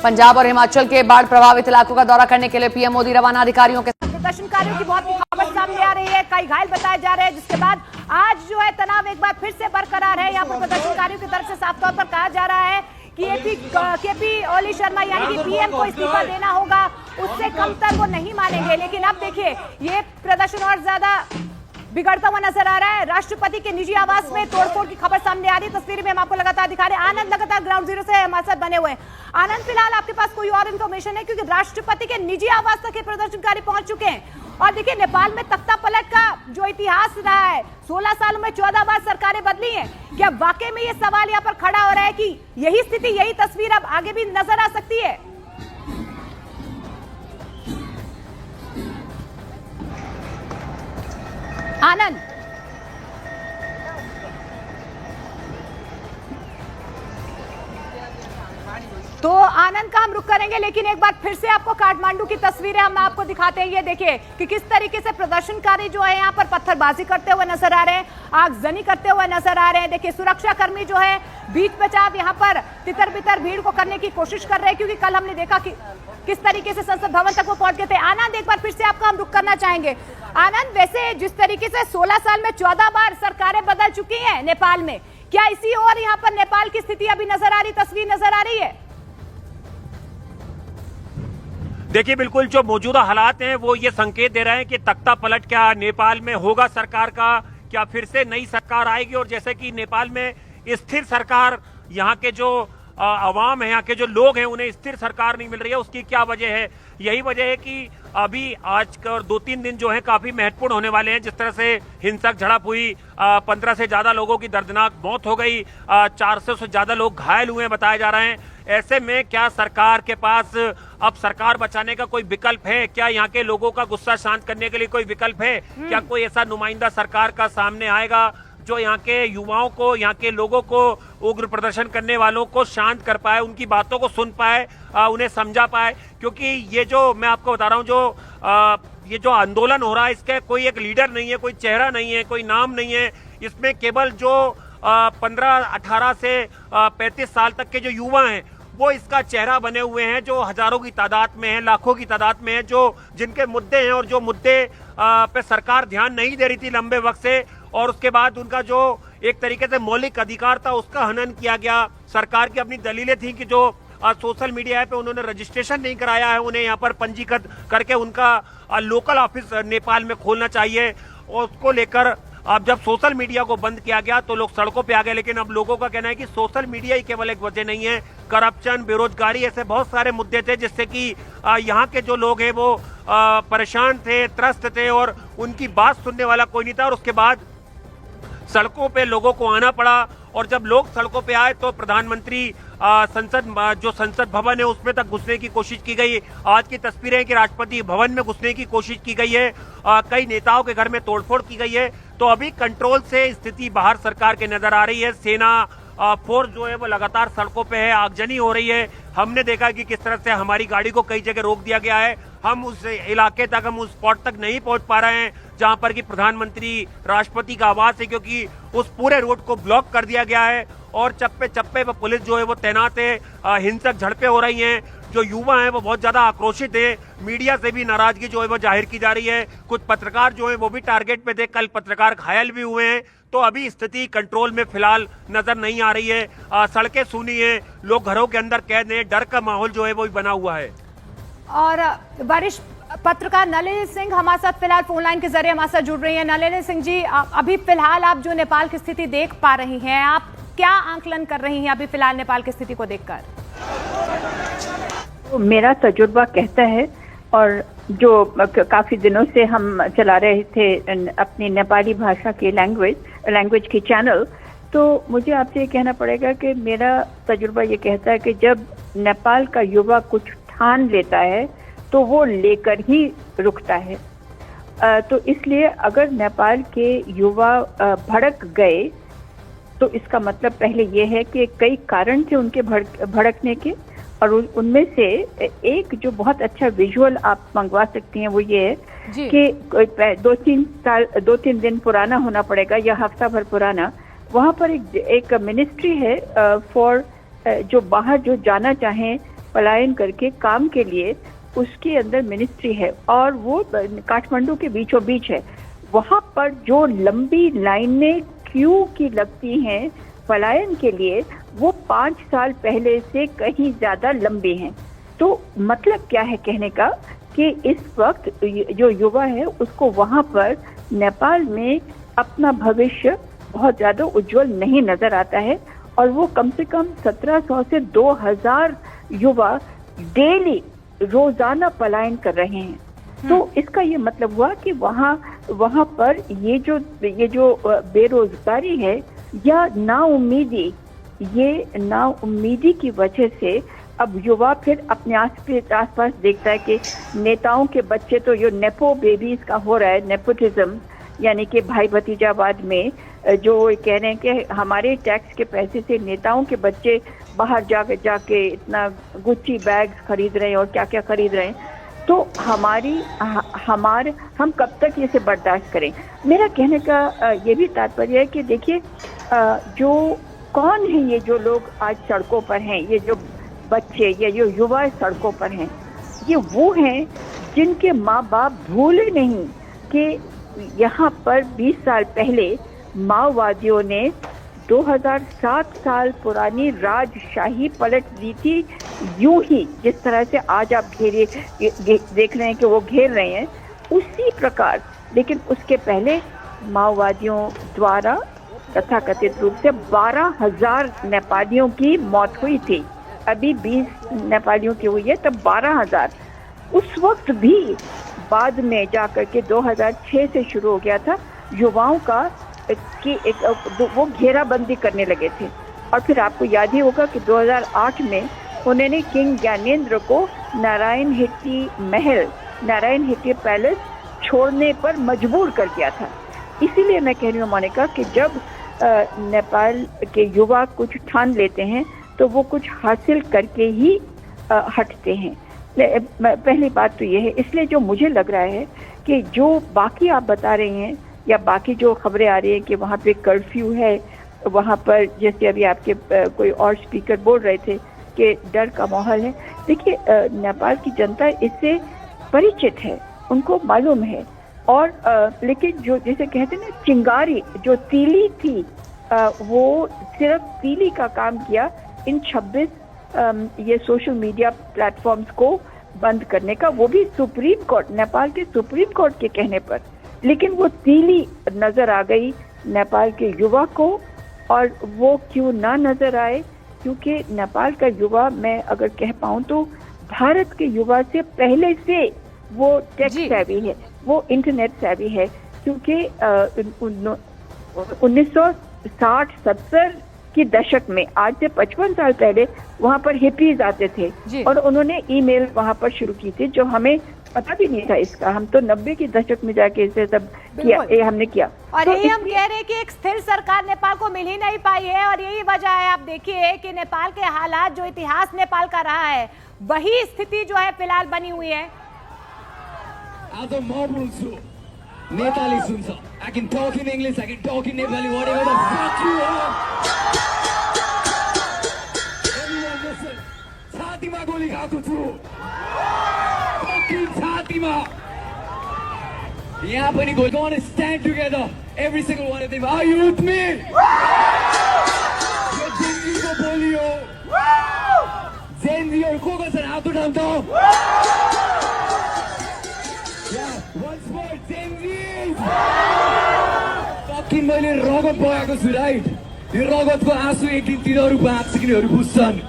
पंजाब और हिमाचल के बाढ़ प्रभावित इलाकों का दौरा करने के लिए पीएम मोदी रवाना। अधिकारियों के प्रदर्शनकारियों की बहुत खबर सामने आ रही है, कई घायल बताए जा रहे हैं, जिसके बाद आज जो है तनाव एक बार फिर से बरकरार है। यहाँ पर प्रदर्शनकारियों की तरफ से साफ तौर पर कहा जा रहा है कि केपी ओली शर्मा यानी कि पीएम को इस्तीफा देना होगा, उससे कमतर वो नहीं मानेंगे। लेकिन अब देखिए ये प्रदर्शन और ज्यादा बिगड़ता हुआ नजर आ रहा है। राष्ट्रपति के निजी आवास में तोड़फोड़ की खबर सामने आ रही है। तस्वीरें में हम आपको लगातार दिखा रहे हैं। आनंद लगातार ग्राउंड जीरो से हमारे साथ बने हुए हैं। आनंद, फिलहाल आपके पास कोई और इन्फॉर्मेशन है? क्योंकि राष्ट्रपति के निजी आवास तक ये प्रदर्शनकारी पहुंच चुके हैं। और देखिए, नेपाल में तख्ता पलट का जो इतिहास रहा है, 16 सालों में 14 बार सरकारें बदली हैं। क्या वाकई में ये सवाल यहाँ पर खड़ा हो रहा है कि यही स्थिति, यही तस्वीर अब आगे भी नजर आ सकती है? आनंद, तो आनंद का हम रुख करेंगे, लेकिन एक बार फिर से आपको काठमांडू की तस्वीरें हम आपको दिखाते हैं। ये देखिए कि किस तरीके से प्रदर्शनकारी जो है यहाँ पर पत्थरबाजी करते हुए नजर आ रहे हैं, आगजनी करते हुए नजर आ रहे हैं। देखिए, सुरक्षा कर्मी जो है बीच बचाव यहाँ पर तितर बितर भीड़ को करने की कोशिश कर रहे हैं, क्योंकि कल हमने देखा कि किस तरीके से संसद भवन तक वो पहुंच गए थे। आनंद, एक बार फिर से आपका हम रुख करना चाहेंगे। आनंद, वैसे जिस तरीके से 16 साल में 14 बार सरकारें बदल चुकी हैं नेपाल में, क्या इसी और यहाँ पर नेपाल की स्थिति अभी नजर आ रही, तस्वीर नजर आ रही है? देखिए, बिल्कुल जो मौजूदा हालात हैं वो ये संकेत दे रहे हैं कि तख्ता पलट क्या नेपाल में होगा सरकार का, क्या फिर से नई सरकार आएगी। और जैसे कि नेपाल में स्थिर सरकार, यहाँ के जो आवाम है, यहाँ के जो लोग हैं, उन्हें स्थिर सरकार नहीं मिल रही है। उसकी क्या वजह है? यही वजह है कि अभी आज का और 2-3 दिन जो है काफी महत्वपूर्ण होने वाले हैं। जिस तरह से हिंसक झड़प हुई, 15 से ज्यादा लोगों की दर्दनाक मौत हो गई, 400 से ज्यादा लोग घायल हुए बताए जा रहे हैं। ऐसे में क्या सरकार के पास अब सरकार बचाने का कोई विकल्प है? क्या यहाँ के लोगों का गुस्सा शांत करने के लिए कोई विकल्प है? क्या कोई ऐसा नुमाइंदा सरकार का सामने आएगा जो यहाँ के युवाओं को, यहाँ के लोगों को, उग्र प्रदर्शन करने वालों को शांत कर पाए, उनकी बातों को सुन पाए, उन्हें समझा पाए? क्योंकि ये जो मैं आपको बता रहा हूँ, जो ये जो आंदोलन हो रहा है, इसके कोई एक लीडर नहीं है, कोई चेहरा नहीं है, कोई नाम नहीं है। इसमें केवल जो 15-18 से 35 साल तक के जो युवा हैं वो इसका चेहरा बने हुए हैं, जो हजारों की तादाद में हैं, लाखों की तादाद में हैं, जो जिनके मुद्दे हैं और जो मुद्दे पे सरकार ध्यान नहीं दे रही थी लंबे वक्त से, और उसके बाद उनका जो एक तरीके से मौलिक अधिकार था उसका हनन किया गया। सरकार की अपनी दलीलें थी कि जो सोशल मीडिया पे उन्होंने रजिस्ट्रेशन नहीं कराया है, उन्हें यहाँ पर पंजीकृत करके उनका लोकल ऑफिस नेपाल में खोलना चाहिए। और उसको लेकर अब जब सोशल मीडिया को बंद किया गया तो लोग सड़कों पे आ गए। लेकिन अब लोगों का कहना है कि सोशल मीडिया ही केवल एक वजह नहीं है, करप्शन, बेरोजगारी, ऐसे बहुत सारे मुद्दे थे जिससे कि यहाँ के जो लोग हैं वो परेशान थे, त्रस्त थे, और उनकी बात सुनने वाला कोई नहीं था। और उसके बाद सड़कों पे लोगों को आना पड़ा, और जब लोग सड़कों पे आए तो प्रधानमंत्री संसद भवन है उसमें तक घुसने की कोशिश की गई। आज की तस्वीरें कि राष्ट्रपति भवन में घुसने की कोशिश की गई है, कई नेताओं के घर में तोड़फोड़ की गई है। तो अभी कंट्रोल से स्थिति बाहर सरकार के नजर आ रही है। सेना फोर्स जो है वो लगातार सड़कों पे है, आगजनी हो रही है। हमने देखा कि किस तरह से हमारी गाड़ी को कई जगह रोक दिया गया है। हम उस इलाके तक, हम उस स्पॉट तक नहीं पहुंच पा रहे हैं जहां पर कि प्रधानमंत्री, राष्ट्रपति का आवास है, क्योंकि उस पूरे रोड को ब्लॉक कर दिया गया है और चप्पे चप्पे पर पुलिस जो है वो तैनात है। हिंसक झड़पें हो रही हैं, जो युवा हैं वो बहुत ज्यादा आक्रोशित है, मीडिया से भी नाराजगी जो है वो जाहिर की जा रही है। कुछ पत्रकार जो है वो भी टारगेट पे थे, कल पत्रकार घायल भी हुए हैं। तो अभी स्थिति कंट्रोल में फिलहाल नजर नहीं आ रही है। सड़कें सूनी है, लोग घरों के अंदर कैद हैं, डर का माहौल जो है वो बना हुआ है। और वरिष्ठ पत्रकार नलिनी सिंह हमारे साथ फिलहाल फोन लाइन के जरिए हमारे साथ जुड़ रही हैं। नलिनी सिंह जी, अभी फिलहाल आप जो नेपाल की स्थिति देख पा रही हैं, आप क्या आंकलन कर रही हैं अभी फिलहाल नेपाल की स्थिति को देखकर? तो मेरा तजुर्बा कहता है, और जो काफी दिनों से हम चला रहे थे अपनी नेपाली भाषा की लैंग्वेज की चैनल, तो मुझे आपसे ये कहना पड़ेगा कि मेरा तजुर्बा ये कहता है कि जब नेपाल का युवा कुछ ठान लेता है तो वो लेकर ही रुकता है। तो इसलिए अगर नेपाल के युवा भड़क गए तो इसका मतलब पहले ये है कि कई कारण थे उनके भड़कने के, और उनमें से एक जो बहुत अच्छा विजुअल आप मंगवा सकती हैं वो ये है कि 2-3 दिन पुराना होना पड़ेगा या हफ्ता भर पुराना, वहाँ पर एक मिनिस्ट्री है फॉर जो बाहर जो जाना चाहें पलायन करके काम के लिए, उसके अंदर मिनिस्ट्री है और वो काठमांडू के बीचों बीच है। वहाँ पर जो लंबी लाइनें क्यू की लगती हैं पलायन के लिए, वो 5 साल पहले से कहीं ज्यादा लंबी हैं। तो मतलब क्या है कहने का कि इस वक्त जो युवा है उसको वहाँ पर नेपाल में अपना भविष्य बहुत ज्यादा उज्जवल नहीं नजर आता है और वो कम से कम 1700 से 2000 युवा डेली रोजाना पलायन कर रहे हैं। तो इसका ये मतलब हुआ कि वहाँ पर ये जो बेरोजगारी है या नाउम्मीदी की वजह से अब युवा फिर अपने आसपास देखता है कि नेताओं के बच्चे तो जो नेपो बेबीज का हो रहा है, नेपोटिज्म यानी कि भाई भतीजावाद में जो कह रहे हैं कि हमारे टैक्स के पैसे से नेताओं के बच्चे बाहर जाके इतना गुच्ची बैग्स खरीद रहे हैं और क्या क्या खरीद रहे हैं, तो हम कब तक इसे बर्दाश्त करें। मेरा कहने का ये भी तात्पर्य है कि देखिए जो कौन है ये जो लोग आज सड़कों पर हैं, ये जो बच्चे या जो युवा सड़कों पर हैं, ये वो हैं जिनके माँ बाप भूले नहीं कि यहाँ पर 20 साल पहले माओवादियों ने 2007 साल पुरानी राजशाही पलट दी थी, यूं ही जिस तरह से आज आप देख रहे हैं कि वो घेर रहे हैं, उसी प्रकार। लेकिन उसके पहले माओवादियों द्वारा तथाकथित रूप से 12,000 नेपालियों की मौत हुई थी। अभी 20 नेपालियों की हुई है, तब 12,000। उस वक्त भी बाद में जाकर के 2006 से शुरू हो गया था युवाओं का कि वो घेराबंदी करने लगे थे। और फिर आपको याद ही होगा कि 2008 में उन्होंने किंग ज्ञानेंद्र को नारायण हिट्टी पैलेस छोड़ने पर मजबूर कर दिया था। इसीलिए मैं कह रही हूँ मोनिका कि जब नेपाल के युवा कुछ ठान लेते हैं तो वो कुछ हासिल करके ही हटते हैं। पहली बात तो ये है। इसलिए जो मुझे लग रहा है कि जो बाकी आप बता रहे हैं या बाकी जो खबरें आ रही हैं कि वहाँ पे कर्फ्यू है, वहाँ पर जैसे अभी आपके कोई और स्पीकर बोल रहे थे कि डर का माहौल है। देखिए नेपाल की जनता इससे परिचित है, उनको मालूम है। और लेकिन जो जैसे कहते हैं ना, चिंगारी जो तीली थी वो सिर्फ तीली का काम किया इन 26 ये सोशल मीडिया प्लेटफॉर्म्स को बंद करने का, वो भी सुप्रीम कोर्ट, नेपाल के सुप्रीम कोर्ट के कहने पर। लेकिन वो तीली नजर आ गई नेपाल के युवा को। और वो क्यों ना नजर आए, क्योंकि नेपाल का युवा, मैं अगर कह पाऊं तो भारत के युवा से पहले से वो टेक सेवी है, वो इंटरनेट सेवी है। क्योंकि 1960-70 के दशक में, आज से 55 साल पहले, वहाँ पर हिपीज आते थे और उन्होंने ईमेल वहाँ पर शुरू की थी, जो हमें पता भी नहीं था इसका। हम तो 90 के दशक में जाके इसे सब किया, ये हमने किया। और तो यही हम कह रहे हैं कि एक स्थिर सरकार नेपाल को मिल ही नहीं पाई है और यही वजह है। आप देखिए कि नेपाल के हालात, जो इतिहास नेपाल का रहा है, वही स्थिति जो है फिलहाल बनी हुई है। आज म बोल्छु, Nepali सुन्छ। I can talk in English, I can talk in Nepali, whatever the fuck you want. Everyone listen. छातीमा गोली खाएको छु, fucking छातीमा। यहाँ पनि गोली। Come on, stand together, every single one of them. Are you with me? यो जेनजीको बोली हो। जेनजीहरू को छन्, हात उठाउँ त। Once more, Gen Zs. Fucking मैले रगत बगाएको छु, राइट? यो रगतको आँसु एक दिन तिनीहरू बाँच्छ, तिनीहरू बुझ्छन्।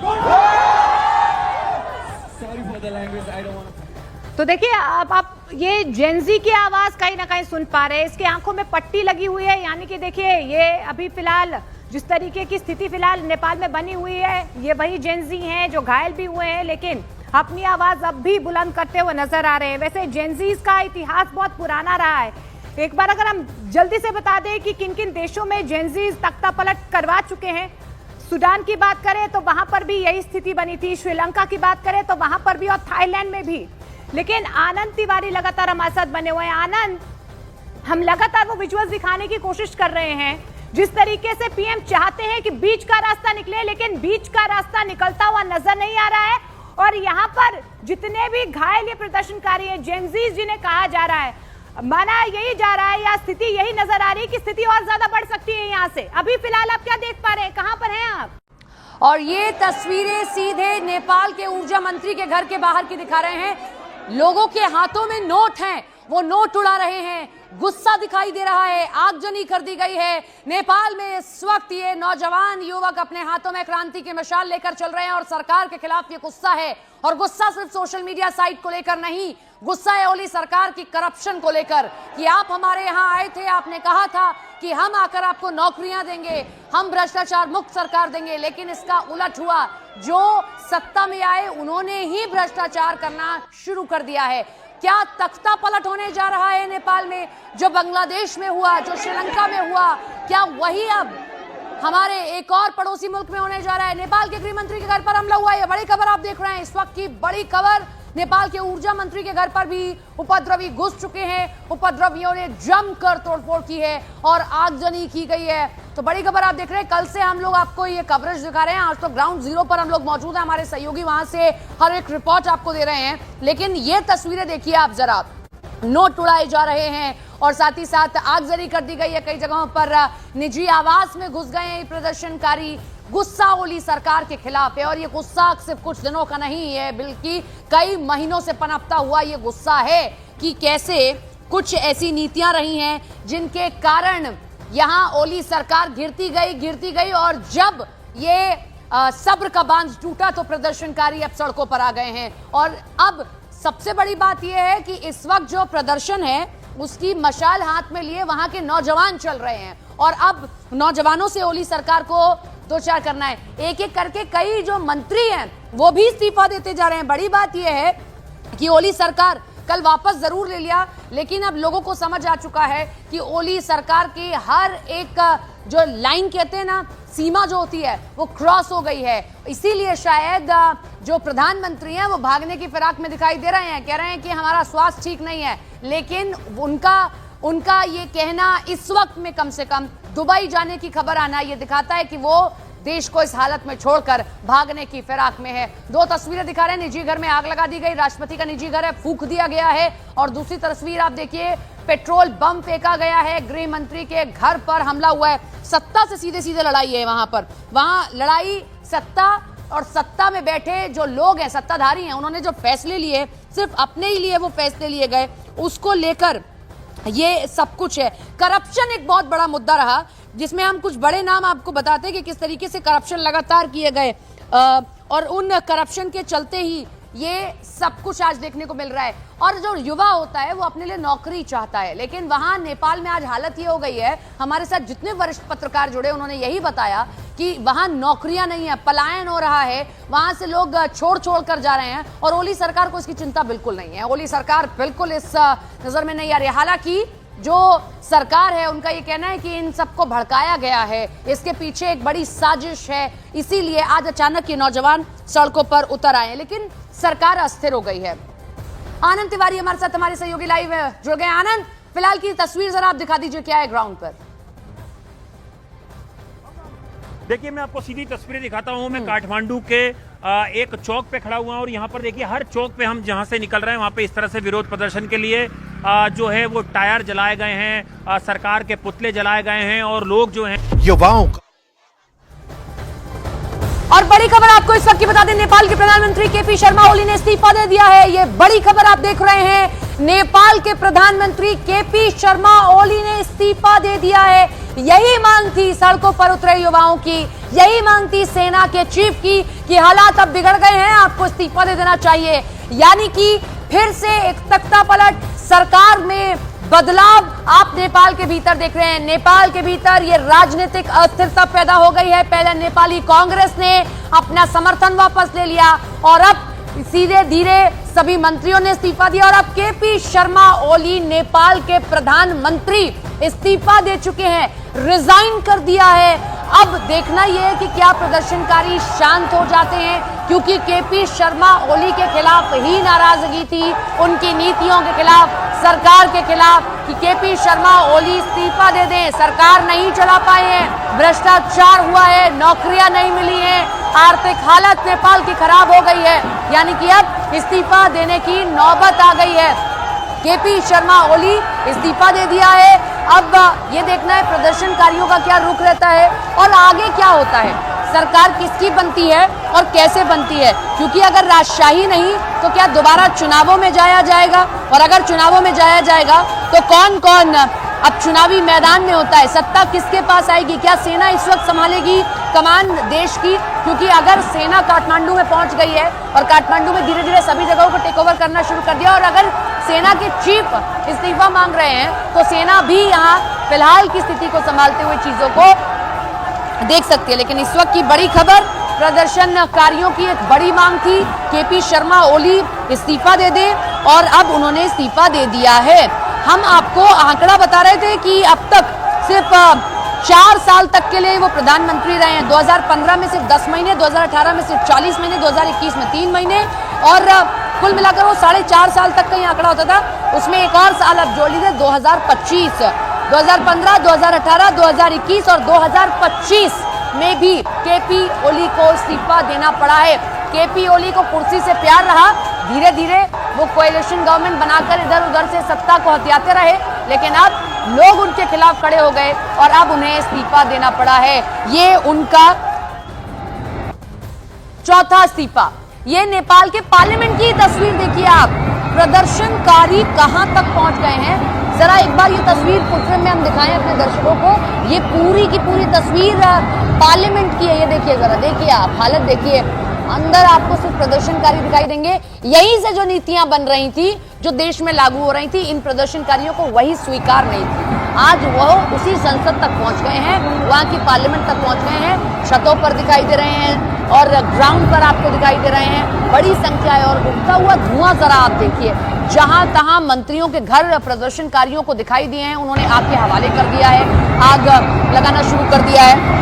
Sorry for the language, I don't want to. तो देखिए अब आप ये जेनजी की आवाज कहीं ना कहीं सुन पा रहे हैं। इसकी आंखों में पट्टी लगी हुई है, यानी कि देखिए ये अभी फिलहाल जिस तरीके की स्थिति फिलहाल नेपाल में बनी हुई है, ये वही जेनजी हैं जो घायल भी हुए हैं, लेकिन अपनी आवाज अब भी बुलंद करते हुए नजर आ रहे हैं। वैसे जेनजीज का इतिहास बहुत पुराना रहा है। एक बार अगर हम जल्दी से बता दें कि किन किन देशों में जेनजीज तख्ता पलट करवा चुके हैं। सूडान की बात करें तो वहां पर भी यही स्थिति बनी थी, श्रीलंका की बात करें तो वहां पर भी, और थाईलैंड में भी। लेकिन आनंद तिवारी लगातार हमारे साथ बने हुए हैं। आनंद, हम लगातार वो विजुअल्स दिखाने की कोशिश कर रहे हैं जिस तरीके से पीएम चाहते हैं कि बीच का रास्ता निकले, लेकिन बीच का रास्ता निकलता हुआ नजर नहीं आ रहा है। और यहाँ पर जितने भी घायल ये प्रदर्शनकारी हैं, जेनजीज जिन्हें कहा जा रहा है, माना यही जा रहा है या स्थिति यही नजर आ रही है कि स्थिति और ज्यादा बढ़ सकती है यहाँ से। अभी फिलहाल आप क्या देख पा रहे हैं, कहाँ पर हैं आप? और ये तस्वीरें सीधे नेपाल के ऊर्जा मंत्री के घर के बाहर की दिखा रहे हैं। लोगों के हाथों में नोट हैं, वो नोट उड़ा रहे हैं, गुस्सा दिखाई दे रहा है, आगजनी कर दी गई है। नेपाल में इस वक्त ये नौजवान युवक अपने हाथों में क्रांति की मशाल लेकर चल रहे हैं और सरकार के खिलाफ ये गुस्सा है। और गुस्सा सिर्फ सोशल मीडिया साइट को लेकर नहीं, गुस्सा है ओली सरकार की करप्शन को लेकर कि आप हमारे यहाँ आए थे, आपने कहा था कि हम आकर आपको नौकरियां देंगे, हम भ्रष्टाचार मुक्त सरकार देंगे, लेकिन इसका उलट हुआ। जो सत्ता में आए उन्होंने ही भ्रष्टाचार करना शुरू कर दिया है। क्या तख्ता पलट होने जा रहा है नेपाल में? जो बांग्लादेश में हुआ, जो श्रीलंका में हुआ, क्या वही अब हमारे एक और पड़ोसी मुल्क में होने जा रहा है? नेपाल के गृह मंत्री के घर पर हमला हुआ है, बड़ी खबर आप देख रहे हैं इस वक्त की बड़ी खबर। नेपाल के ऊर्जा मंत्री के घर पर भी उपद्रवी घुस चुके हैं, उपद्रवियों ने जमकर तोड़फोड़ की है और आगजनी की गई है। तो बड़ी खबर आप देख रहे हैं, कल से हम लोग आपको ये कवरेज दिखा रहे हैं। आज तो ग्राउंड जीरो पर हम लोग मौजूद हैं, हमारे सहयोगी वहां से हर एक रिपोर्ट आपको दे रहे हैं। लेकिन ये तस्वीरें देखिए आप जरा, नोट उड़ाए जा रहे हैं और साथ ही साथ आगजनी कर दी गई है। कई जगहों पर निजी आवास में घुस गए हैं प्रदर्शनकारी। गुस्सा ओली सरकार के खिलाफ है और ये गुस्सा सिर्फ कुछ दिनों का नहीं है, बल्कि कई महीनों से पनपता हुआ ये गुस्सा है कि कैसे कुछ ऐसी नीतियां रही हैं जिनके कारण यहां ओली सरकार गिरती गई और जब ये सब्र का बांध टूटा तो प्रदर्शनकारी अब सड़कों पर आ गए हैं। और अब सबसे बड़ी बात यह है कि इस वक्त जो प्रदर्शन है उसकी मशाल हाथ में लिए वहां के नौजवान चल रहे हैं और अब नौजवानों से ओली सरकार को दो चार करना है। एक एक करके कई जो मंत्री हैं वो भी इस्तीफा देते जा रहे हैं। बड़ी बात यह है कि ओली सरकार कल वापस जरूर ले लिया, लेकिन अब लोगों को समझ आ चुका है कि ओली सरकार की हर एक जो लाइन कहते हैं ना, सीमा जो होती है वो क्रॉस हो गई है। इसीलिए शायद जो प्रधानमंत्री हैं वो भागने की फिराक में दिखाई दे रहे हैं, कह रहे हैं कि हमारा स्वास्थ्य ठीक नहीं है। लेकिन उनका ये कहना इस वक्त में कम से कम दुबई जाने की खबर आना ये दिखाता है कि वो देश को इस हालत में छोड़कर भागने की फिराक में है। दो तस्वीरें दिखा रहे हैं, निजी घर में आग लगा दी गई, राष्ट्रपति का निजी घर है, फूंक दिया गया है। और दूसरी तस्वीर आप देखिए, पेट्रोल बम फेंका गया है, गृह मंत्री के घर पर हमला हुआ है। सत्ता से सीधे सीधे लड़ाई है वहां पर, वहां लड़ाई सत्ता और सत्ता में बैठे जो लोग हैं, सत्ताधारी हैं, उन्होंने जो फैसले लिए सिर्फ अपने ही लिए वो फैसले लिए गए, उसको लेकर ये सब कुछ है। करप्शन एक बहुत बड़ा मुद्दा रहा, जिसमें हम कुछ बड़े नाम आपको बताते हैं कि किस तरीके से करप्शन लगातार किए गए और उन करप्शन के चलते ही ये सब कुछ आज देखने को मिल रहा है। और जो युवा होता है वो अपने लिए नौकरी चाहता है, लेकिन वहां नेपाल में आज हालत ये हो गई है, हमारे साथ जितने वरिष्ठ पत्रकार जुड़े उन्होंने यही बताया कि वहां नौकरियां नहीं है, पलायन हो रहा है, वहां से लोग छोड़ कर जा रहे हैं और ओली सरकार को इसकी चिंता बिल्कुल नहीं है। ओली सरकार बिल्कुल इस नजर में नहीं आ रही। हालांकि जो सरकार है उनका ये कहना है कि इन सबको भड़काया गया है, इसके पीछे एक बड़ी साजिश है, इसीलिए आज अचानक ये नौजवान सड़कों पर उतर आए, लेकिन सरकार अस्थिर हो गई है। आनंद तिवारी हमारे साथ, हमारे सहयोगी लाइव जुड़ गए। आनंद, फिलहाल की तस्वीर जरा आप दिखा दीजिए, क्या है ग्राउंड पर? देखिए, मैं आपको सीधी तस्वीरें दिखाता हूं। मैं काठमांडू के एक चौक पे खड़ा हुआ हूं और यहाँ पर देखिए, हर चौक पे हम जहां से निकल रहे हैं वहां पे इस तरह से विरोध प्रदर्शन के लिए जो है वो टायर जलाए गए हैं, सरकार के पुतले जलाए गए हैं और लोग जो हैं युवाओं का। और बड़ी खबर आपको इस वक्त की बता दें, नेपाल के प्रधानमंत्री केपी शर्मा ओली ने इस्तीफा दे दिया है। ये बड़ी खबर आप देख रहे हैं, नेपाल के प्रधानमंत्री केपी शर्मा ओली ने इस्तीफा दे दिया है। यही मांग थी सड़कों पर उतरे युवाओं की, यही मांग थी सेना के चीफ की कि हालात अब बिगड़ गए हैं, आपको इस्तीफा दे देना चाहिए। यानी कि फिर से एक तख्ता पलट, सरकार में बदलाव आप नेपाल के भीतर देख रहे हैं। नेपाल के भीतर ये राजनीतिक अस्थिरता पैदा हो गई है। पहले नेपाली कांग्रेस ने अपना समर्थन वापस ले लिया और अब सीधे धीरे सभी मंत्रियों ने इस्तीफा दिया और अब केपी शर्मा ओली नेपाल के प्रधानमंत्री इस्तीफा दे चुके हैं, रिजाइन कर दिया है। अब देखना यह है कि क्या प्रदर्शनकारी शांत हो जाते हैं, क्योंकि केपी शर्मा ओली के खिलाफ ही नाराजगी थी, उनकी नीतियों के खिलाफ, सरकार के खिलाफ, कि केपी शर्मा ओली इस्तीफा दे दें, सरकार नहीं चला पाए हैं, भ्रष्टाचार हुआ है, नौकरियां नहीं मिली हैं, आर्थिक हालत नेपाल की खराब हो गई है। यानी कि अब इस्तीफा देने की नौबत आ गई है। केपी शर्मा ओली इस्तीफा दे दिया है। अब ये देखना है प्रदर्शनकारियों का क्या रुख रहता है और आगे क्या होता है। सरकार किसकी बनती है और कैसे बनती है, क्योंकि अगर राजशाही नहीं तो क्या दोबारा चुनावों में जाया जाएगा, और अगर चुनावों में जाया जाएगा तो कौन कौन अब चुनावी मैदान में होता है, सत्ता किसके पास आएगी, क्या सेना इस वक्त संभालेगी कमान देश की, क्योंकि अगर सेना काठमांडू में पहुंच गई है और काठमांडू में धीरे धीरे सभी जगहों को टेक ओवर करना शुरू कर दिया, और अगर सेना के चीफ इस्तीफा मांग रहे हैं तो सेना भी यहाँ फिलहाल की स्थिति को संभालते हुए चीजों को देख सकती है। लेकिन इस वक्त की बड़ी खबर, प्रदर्शनकारियों की एक बड़ी मांग थी केपी शर्मा ओली इस्तीफा दे दे, और अब उन्होंने इस्तीफा दे दिया है। हम आपको आंकड़ा बता रहे थे कि अब तक सिर्फ 4 साल तक के लिए वो प्रधानमंत्री रहे हैं। 2015 में सिर्फ 10 महीने, 2018 में सिर्फ 40 महीने, 2021 में 3 महीने, और कुल मिलाकर वो 4.5 साल तक का ही आंकड़ा होता था। उसमें एक और साल अब जोड़ लीजिए 2025, 2015, 2018, 2021 और 2025 में भी केपी ओली को इस्तीफा देना पड़ा है। केपी ओली को कुर्सी से प्यार रहा, धीरे धीरे वो कोएलिशन गवर्नमेंट बनाकर इधर उधर से सत्ता को हथियाते रहे, लेकिन अब लोग उनके खिलाफ खड़े हो गए और अब उन्हें इस्तीफा देना पड़ा है। ये उनका चौथा इस्तीफा। ये नेपाल के पार्लियामेंट की तस्वीर देखिए आप, प्रदर्शनकारी कहां तक पहुंच गए हैं। जरा एक बार ये तस्वीर फुटफ्रेम में हम दिखाएं अपने दर्शकों को। ये पूरी की पूरी तस्वीर पार्लियामेंट की है। ये देखिए, जरा देखिए आप, हालत देखिए। अंदर आपको सिर्फ प्रदर्शनकारी दिखाई देंगे। यहीं से जो नीतियां बन रही थी, जो देश में लागू हो रही थी, इन प्रदर्शनकारियों को वही स्वीकार नहीं थी। आज वो उसी संसद तक पहुंच गए हैं, वहां की पार्लियामेंट तक पहुंच गए हैं, छतों पर दिखाई दे रहे हैं और ग्राउंड पर आपको दिखाई दे रहे हैं बड़ी संख्या है। और उठता हुआ धुआं जरा आप देखिए, जहां तहां मंत्रियों के घर प्रदर्शनकारियों को दिखाई दिए हैं, उन्होंने आग के हवाले कर दिया है, आग लगाना शुरू कर दिया है।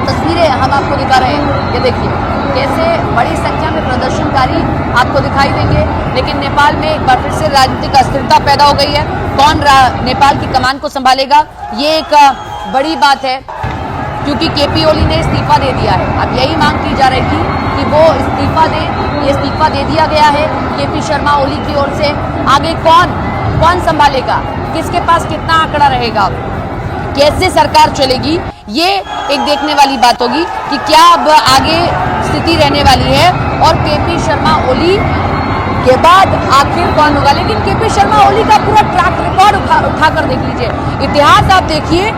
तस्वीरें हम आपको दिखा रहे हैं, ये देखिए कैसे बड़ी संख्या में प्रदर्शनकारी आपको दिखाई देंगे। लेकिन नेपाल में एक बार फिर से राजनीतिक अस्थिरता पैदा हो गई है। कौन नेपाल की कमान को संभालेगा, ये एक बड़ी बात है, क्योंकि केपी ओली ने इस्तीफा दे दिया है। अब यही मांग की जा रही थी कि वो इस्तीफा दें, ये इस्तीफा दे दिया गया है केपी शर्मा ओली की ओर से। आगे कौन संभालेगा, किसके पास कितना आंकड़ा रहेगा, कैसे सरकार चलेगी, ये एक देखने वाली बात होगी कि क्या अब आगे स्थिति रहने वाली है और केपी शर्मा ओली के बाद आखिर कौन होगा। लेकिन केपी शर्मा ओली का पूरा ट्रैक रिकॉर्ड उठाकर देख लीजिए, इतिहास आप देखिए,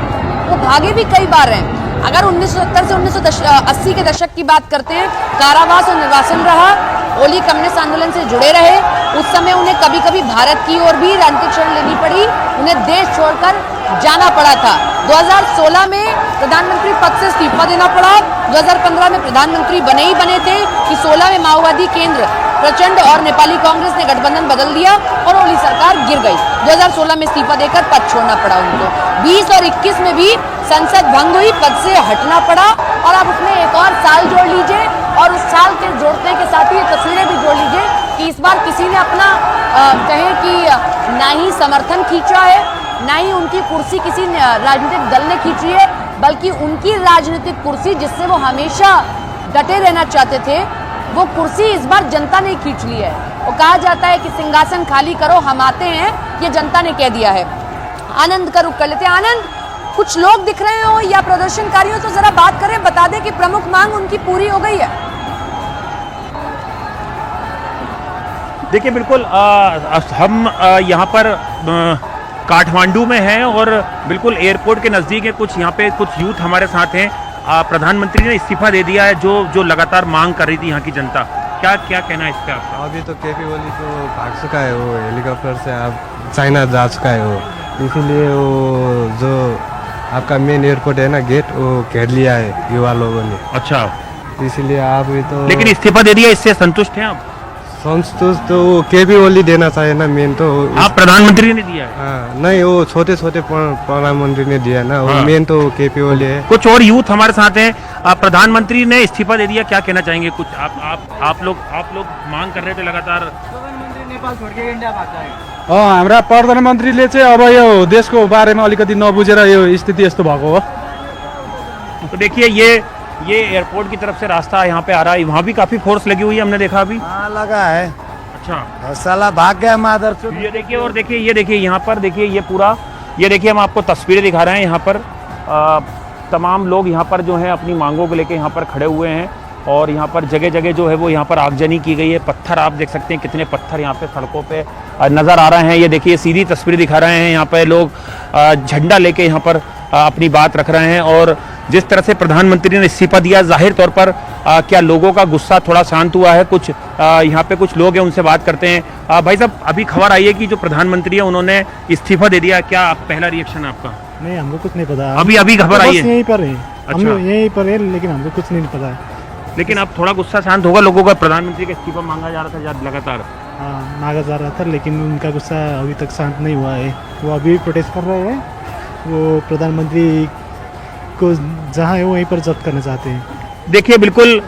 वो भागे भी कई बार हैं। अगर 1970 से 1980 के दशक की बात करते हैं, कारावास और निर्वासन रहा, ओली कम्युनिस्ट आंदोलन से जुड़े रहे। उस समय उन्हें कभी कभी भारत की ओर भी राजनीतिक शरण लेनी पड़ी, उन्हें देश छोड़कर जाना पड़ा था। 2016 में प्रधानमंत्री पद से इस्तीफा देना पड़ा। 2015 में प्रधानमंत्री बने ही बने थे कि 16 में माओवादी केंद्र प्रचंड और नेपाली कांग्रेस ने गठबंधन बदल दिया और ओली सरकार गिर गई। 2016 में इस्तीफा देकर पद छोड़ना पड़ा उनको। 20 और 21 में भी संसद भंग हुई, पद से हटना पड़ा, और अब उसमें एक और साल जोड़ लीजिए और उस साल के जोड़ने के साथ ही ये तस्वीरें भी जोड़ लीजिए कि इस बार किसी ने अपना कहें कि ना ही समर्थन खींचा है, ना ही उनकी कुर्सी किसी राजनीतिक दल ने खींची है, बल्कि उनकी राजनीतिक कुर्सी जिससे वो हमेशा डटे रहना चाहते थे, वो कुर्सी इस बार जनता ने खींच ली है। वो कहा जाता है कि सिंहासन खाली करो, हम आते हैं, ये जनता ने कह दिया है। आनंद का रुख कर लेते हैं। आनंद, कुछ लोग दिख रहे हो या प्रदर्शनकारियों तो जरा बात करें, बता दें कि प्रमुख मांग उनकी पूरी हो गई है। देखिए बिल्कुल हम यहाँ पर काठमांडू में हैं और बिल्कुल एयरपोर्ट के नज़दीक है। कुछ यहाँ पे कुछ यूथ हमारे साथ हैं। प्रधानमंत्री ने इस्तीफा दे दिया है, जो लगातार मांग कर रही थी यहाँ की जनता। क्या कहना है इस पे आपका? अभी तो केपी ओली तो भाग चुका है, वो हेलीकॉप्टर से आप चाइना जा चुका है वो, इसीलिए वो जो आपका मेन एयरपोर्ट है ना गेट, वो घेर लिया है युवा लोगों ने। अच्छा, इसीलिए आप भी तो। लेकिन इस्तीफा दे दिया, इससे संतुष्ट हैं आप? संतुष्ट तो वो केपी ओली देना चाहिए ना मेन तो। आप प्रधानमंत्री ने दिया है? हाँ, नहीं, वो छोटे छोटे प्रधानमंत्री ने दिया ना, वो मेन तो केपी ओली है। कुछ और यूथ हमारे साथ हैं। प्रधानमंत्री ने इस्तीफा दे दिया, क्या कहना चाहेंगे? कुछ आप लोग मांग कर रहे थे लगातार। प्रधानमन्त्री नेपाल छोड़ के इंडिया भाग जाएगा। हाम्रा प्रधानमन्त्रीले चाहिँ अब यो देशको बारेमा अलिकति नबुझेर यो स्थिति यस्तो भएको हो। तो देखिए ये एयरपोर्ट की तरफ से रास्ता यहाँ पे आ रहा है, वहाँ भी काफी फोर्स लगी हुई है, हमने देखा अभी। हाँ, लगा है। अच्छा, साला भाग गया मादर। ये देखिए, और देखिए, ये देखिए यहाँ पर देखिए, ये पूरा, ये देखिए हम आपको तस्वीरें दिखा रहे हैं यहाँ पर। तमाम लोग यहाँ पर जो है अपनी मांगों को लेकर यहाँ पर खड़े हुए हैं और यहाँ पर जगह जगह जो है वो यहाँ पर आगजनी की गई है। पत्थर आप देख सकते हैं, कितने पत्थर यहाँ पे सड़कों पे नज़र आ रहे हैं। ये देखिए सीधी तस्वीर दिखा रहे हैं, यहाँ पे लोग झंडा लेके यहाँ पर अपनी बात रख रहे हैं। और जिस तरह से प्रधानमंत्री ने इस्तीफा दिया, जाहिर तौर पर क्या लोगों का गुस्सा थोड़ा शांत हुआ है? कुछ यहाँ पे कुछ लोग हैं, उनसे बात करते हैं। भाई साहब, अभी खबर आई है कि जो प्रधानमंत्री है उन्होंने इस्तीफा दे दिया, क्या पहला रिएक्शन आपका? नहीं, हमको कुछ नहीं पता। अभी खबर आई है? यहीं पर है, हम यहीं पर है, लेकिन हमको कुछ नहीं पता है। लेकिन अब थोड़ा गुस्सा शांत होगा लोगों का? प्रधानमंत्री का इस्तीफा मांगा जा रहा था लगातार। हाँ, मांगा जा रहा था, लेकिन उनका गुस्सा अभी तक शांत नहीं हुआ है। वो अभी भी प्रोटेस्ट कर रहे हैं। वो प्रधानमंत्री को जहाँ है वहीं पर जब्त करना चाहते हैं। देखिए बिल्कुल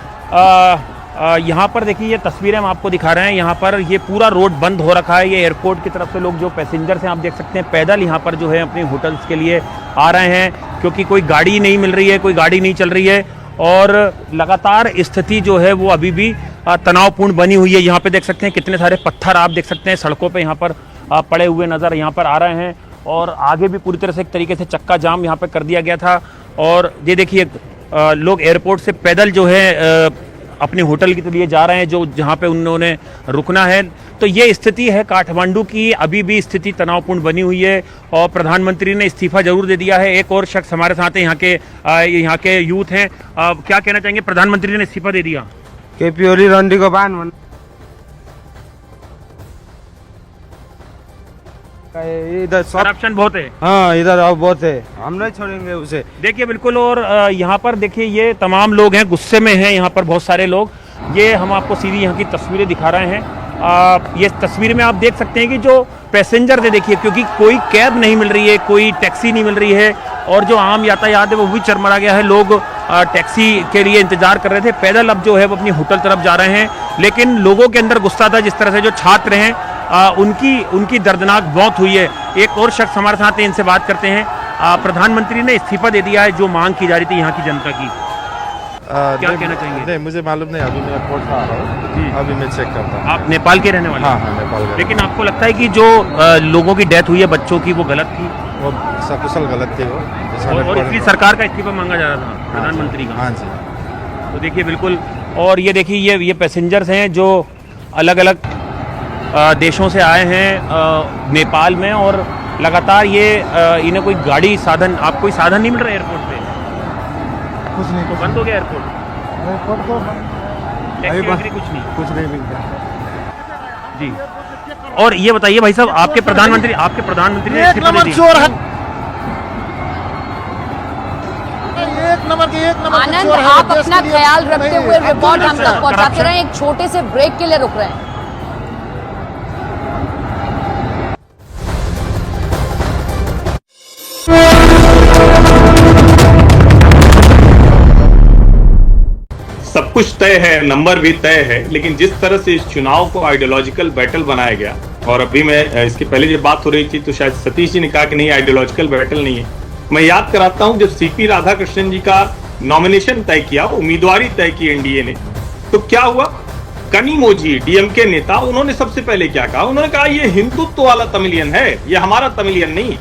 यहाँ पर देखिए ये तस्वीरें हम आपको दिखा रहे हैं। यहाँ पर ये पूरा रोड बंद हो रखा है। ये एयरपोर्ट की तरफ से लोग जो पैसेंजर्स हैं आप देख सकते हैं पैदल यहाँ पर जो है अपने होटल्स के लिए आ रहे हैं, क्योंकि कोई गाड़ी नहीं मिल रही है, कोई गाड़ी नहीं चल रही है और लगातार स्थिति जो है वो अभी भी तनावपूर्ण बनी हुई है। यहाँ पे देख सकते हैं कितने सारे पत्थर आप देख सकते हैं सड़कों पे यहाँ पर पड़े हुए नज़र यहाँ पर आ रहे हैं और आगे भी पूरी तरह से एक तरीके से चक्का जाम यहाँ पे कर दिया गया था। और ये देखिए लोग एयरपोर्ट से पैदल जो है अपने होटल के लिए जा रहे हैं जो जहाँ पे उन्होंने रुकना है। तो ये स्थिति है काठमांडू की, अभी भी स्थिति तनावपूर्ण बनी हुई है और प्रधानमंत्री ने इस्तीफा जरूर दे दिया है। एक और शख्स हमारे साथ है, यहाँ के यूथ हैं। क्या कहना चाहेंगे? प्रधानमंत्री ने इस्तीफा दे दिया। केपी ओली रंडी को बान इधर करप्शन बहुत है। हाँ, इधर बहुत है, हम नहीं छोड़ेंगे उसे। देखिए बिल्कुल। और यहाँ पर देखिए ये तमाम लोग हैं, गुस्से में हैं यहाँ पर बहुत सारे लोग। ये हम आपको सीधी यहाँ की तस्वीरें दिखा रहे हैं। ये तस्वीर में आप देख सकते हैं कि जो पैसेंजर थे, देखिए क्योंकि कोई कैब नहीं मिल रही है, कोई टैक्सी नहीं मिल रही है और जो आम यातायात है वो भी चरमरा गया है। लोग टैक्सी के लिए इंतजार कर रहे थे, पैदल अब जो है वो अपनी होटल तरफ जा रहे हैं। लेकिन लोगों के अंदर गुस्सा था, जिस तरह से जो छात्र हैं उनकी दर्दनाक मौत हुई है। एक और शख्स हमारे साथ हैं, इनसे बात करते हैं। प्रधानमंत्री ने इस्तीफा दे दिया है, जो मांग की जा रही थी यहाँ की जनता की, क्या कहना चाहेंगे? नहीं, मुझे मालूम नहीं, अभी मैं एयरपोर्ट से आ रहा हूँ, अभी मैं चेक करता हूँ। आप नेपाल के रहने वाले? हाँ, नेपाल के। लेकिन आपको लगता है कि जो लोगों की डेथ हुई है बच्चों की, वो गलत थी? वो सकुशल गलत थी वो, और इसलिए सरकार का इस्तीफा मांगा जा रहा था प्रधानमंत्री का? हाँ जी। तो देखिए बिल्कुल। और ये देखिए ये पैसेंजर्स हैं जो अलग अलग देशों से आए हैं नेपाल में और लगातार ये इन्हें कोई गाड़ी साधन, आप कोई साधन नहीं मिल रहा एयरपोर्ट पे? कुछ नहीं, कुछ बंद हो गया एयरपोर्ट तो कुछ नहीं मिलता जी। और ये बताइए भाई साहब, आपके प्रधानमंत्री ने इस्तीफा दे दिया। आनंद, आप अपना ख्याल रखते हुए रिपोर्ट हम तक पहुंचाते रहे। एक छोटे से ब्रेक के लिए रुक रहे हैं। सब कुछ तय है, नंबर भी तय है, लेकिन जिस तरह से इस चुनाव को आइडियोलॉजिकल बैटल बनाया गया, और अभी मैं इसके पहले जब बात हो रही थी तो शायद सतीश जी ने कहा कि नहीं आइडियोलॉजिकल बैटल नहीं है। मैं याद कराता हूं, जब सीपी राधाकृष्णन जी का नॉमिनेशन तय किया, उम्मीदवारी तय की एनडीए ने, तो क्या हुआ? कनिमोझी डीएमके नेता, उन्होंने सबसे पहले क्या कहा? उन्होंने कहा ये हिंदुत्व वाला तमिलियन है, ये हमारा तमिलियन नहीं।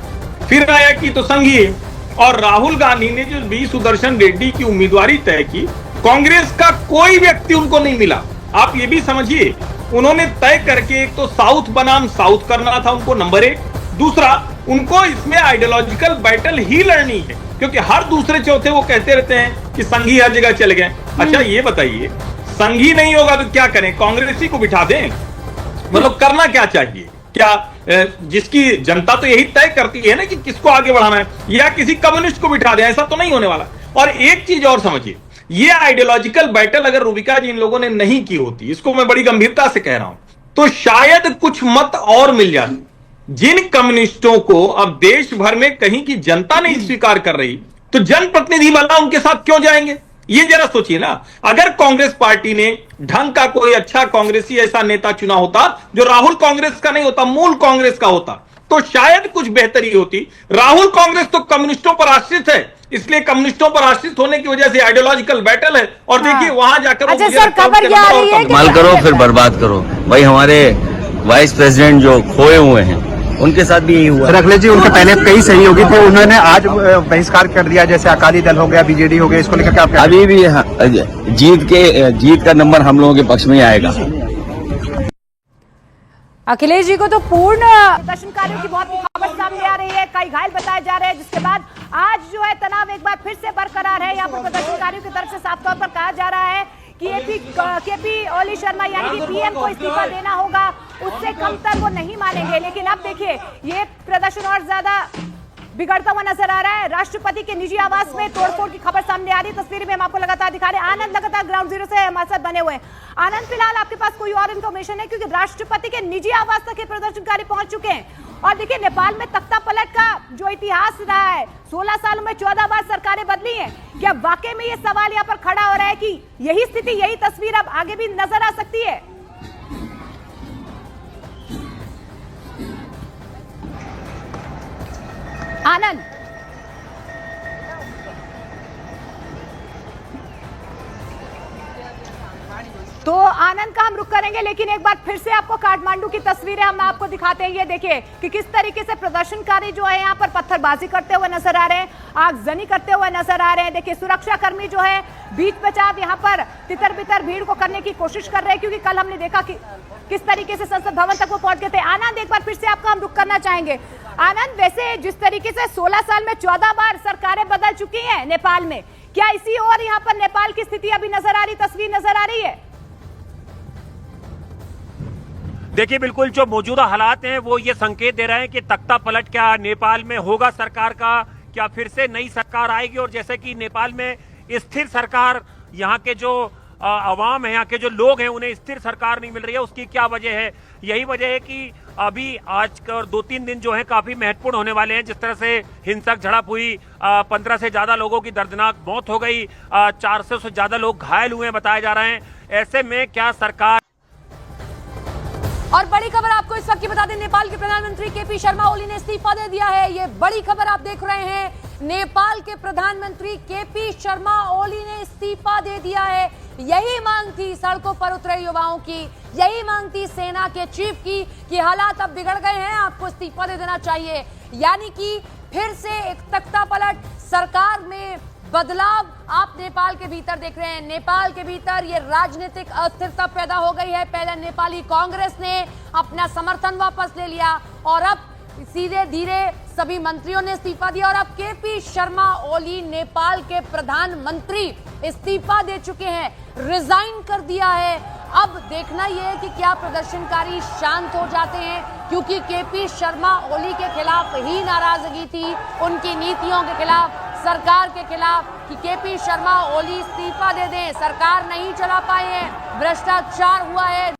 फिर आया कि तो संघीय। और राहुल गांधी ने जो बी सुदर्शन रेड्डी की उम्मीदवारी तय की, कांग्रेस का कोई व्यक्ति उनको नहीं मिला। आप ये भी समझिए, उन्होंने तय करके एक तो साउथ बनाम साउथ करना था उनको, नंबर 1। दूसरा, उनको इसमें आइडियोलॉजिकल बैटल ही लड़नी है, क्योंकि हर दूसरे चौथे वो कहते रहते हैं कि संघी हर जगह चले गए। अच्छा ये बताइए, संघी नहीं होगा तो क्या करें? कांग्रेसी को बिठा दें? मतलब करना क्या चाहिए? क्या जिसकी जनता तो यही तय करती है ना कि किसको आगे बढ़ाना है, या किसी कम्युनिस्ट को बिठा दें? ऐसा तो नहीं होने वाला। और एक चीज और समझिए, ये आइडियोलॉजिकल बैटल अगर रूबिका जी इन लोगों ने नहीं की होती, इसको मैं बड़ी गंभीरता से कह रहा हूं, तो शायद कुछ मत और मिल जाते। जिन कम्युनिस्टों को अब देश भर में कहीं की जनता नहीं स्वीकार कर रही, तो जनप्रतिनिधि वाला उनके साथ क्यों जाएंगे? ये जरा सोचिए ना। अगर कांग्रेस पार्टी ने ढंग का कोई अच्छा कांग्रेसी ऐसा नेता चुना होता जो राहुल कांग्रेस का नहीं होता, मूल कांग्रेस का होता, तो शायद कुछ बेहतरी होती। राहुल कांग्रेस तो कम्युनिस्टों पर आश्रित है, इसलिए कम्युनिस्टों पर आश्रित होने की वजह से आइडियोलॉजिकल बैटल है। और देखिए वहां जाकर अच्छा सर, खबर क्या आ रही है? कमाल करो फिर बर्बाद करो। भाई हमारे वाइस प्रेसिडेंट जो खोए हुए हैं उनके साथ भी यही हुआ। सर अखिलेश जी, उनके पहले कई सहयोगी थे, उन्होंने आज बहिष्कार कर दिया, जैसे अकाली दल हो गया, बीजेडी हो गया, इसको लेकर क्या आप अभी भी जीत का नंबर हम लोगों के पक्ष में ही आएगा। अखिलेश जी को तो पूर्ण प्रदर्शनकारियों की बहुत खबर सामने आ रही है, कई घायल बताए जा रहे हैं, जिसके बाद आज जो है तनाव एक बार फिर से बरकरार है। यहाँ पर प्रदर्शनकारियों की तरफ से साफ तौर पर कहा जा रहा है कि केपी ओली शर्मा यानी कि पीएम को इस्तीफा देना होगा, उससे कमतर वो नहीं मानेंगे। लेकिन अब देखिए ये प्रदर्शन और ज्यादा बिगड़ता हुआ नजर आ रहा है। राष्ट्रपति के निजी आवास में तोड़फोड़ की खबर सामने आ रही है, तस्वीर में हम आपको लगातार दिखा रहे हैं। आनंद लगातार ग्राउंड जीरो से हमारे साथ बने हुए हैं। आनंद, फिलहाल आपके पास कोई और इन्फॉर्मेशन है? क्योंकि राष्ट्रपति के निजी आवास तक ये प्रदर्शनकारी पहुंच चुके हैं। और देखिए नेपाल में तख्ता पलट का जो इतिहास रहा है, 16 सालों में 14 बार सरकारें बदली हैं, क्या वाकई में ये सवाल यहाँ पर खड़ा हो रहा है कि यही स्थिति, यही तस्वीर अब आगे भी नजर आ सकती है? आनंद, तो आनंद का हम रुख करेंगे, लेकिन एक बार फिर से आपको काठमांडू की तस्वीरें हम आपको दिखाते हैं। ये देखिए कि किस तरीके से प्रदर्शनकारी जो है यहाँ पर पत्थरबाजी करते हुए नजर आ रहे हैं, आगजनी करते हुए नजर आ रहे हैं। देखिए सुरक्षा कर्मी जो है बीच बचाव यहाँ पर तितर बितर भीड़ को करने की कोशिश कर रहे हैं, क्योंकि कल हमने देखा कि किस तरीके से संसद भवन तक वो पहुंच गए थे। आनंद, एक बार फिर से आपका हम रुख करना चाहेंगे। आनंद, वैसे जिस तरीके से 16 साल में 14 बार सरकारें बदल चुकी हैं नेपाल में, क्या इसी और यहाँ पर नेपाल की स्थिति अभी नजर आ रही, तस्वीर नजर आ रही है? देखिए बिल्कुल जो मौजूदा हालात हैं वो ये संकेत दे रहे हैं कि तख्ता पलट क्या नेपाल में होगा सरकार का, क्या फिर से नई सरकार आएगी। और जैसे कि नेपाल में स्थिर सरकार, यहाँ के जो आवाम है, यहाँ के जो लोग हैं, उन्हें स्थिर सरकार नहीं मिल रही है। उसकी क्या वजह है? यही वजह है कि अभी आज और 2-3 दिन जो है काफी महत्वपूर्ण होने वाले हैं। जिस तरह से हिंसक झड़प हुई, 15 से ज्यादा लोगों की दर्दनाक मौत हो गई, 400 से ज्यादा लोग घायल हुए बताए जा रहे हैं। ऐसे में क्या सरकार। और बड़ी खबर आपको इस वक्त की बता दें, नेपाल के प्रधानमंत्री केपी शर्मा ओली ने इस्तीफा दे दिया है। ये बड़ी खबर आप देख रहे हैं, नेपाल के प्रधानमंत्री केपी शर्मा ओली ने इस्तीफा दे दिया है। यही मांग थी सड़कों पर उतरे युवाओं की, यही मांग थी सेना के चीफ की कि हालात अब बिगड़ गए हैं, आपको इस्तीफा दे देना चाहिए। यानी कि फिर से एक तख्ता पलट, सरकार में बदलाव आप नेपाल के भीतर देख रहे हैं। नेपाल के भीतर ये राजनीतिक अस्थिरता पैदा हो गई है। पहले नेपाली कांग्रेस ने अपना समर्थन वापस ले लिया और अब सीधे धीरे सभी मंत्रियों ने इस्तीफा दिया और अब केपी शर्मा ओली नेपाल के प्रधानमंत्री इस्तीफा दे चुके हैं, रिजाइन कर दिया है। अब देखना यह है कि क्या प्रदर्शनकारी शांत हो जाते हैं, क्योंकि केपी शर्मा ओली के खिलाफ ही नाराजगी थी, उनकी नीतियों के खिलाफ, सरकार के खिलाफ, कि केपी शर्मा ओली इस्तीफा दे दें, सरकार नहीं चला पाए हैं, भ्रष्टाचार हुआ है।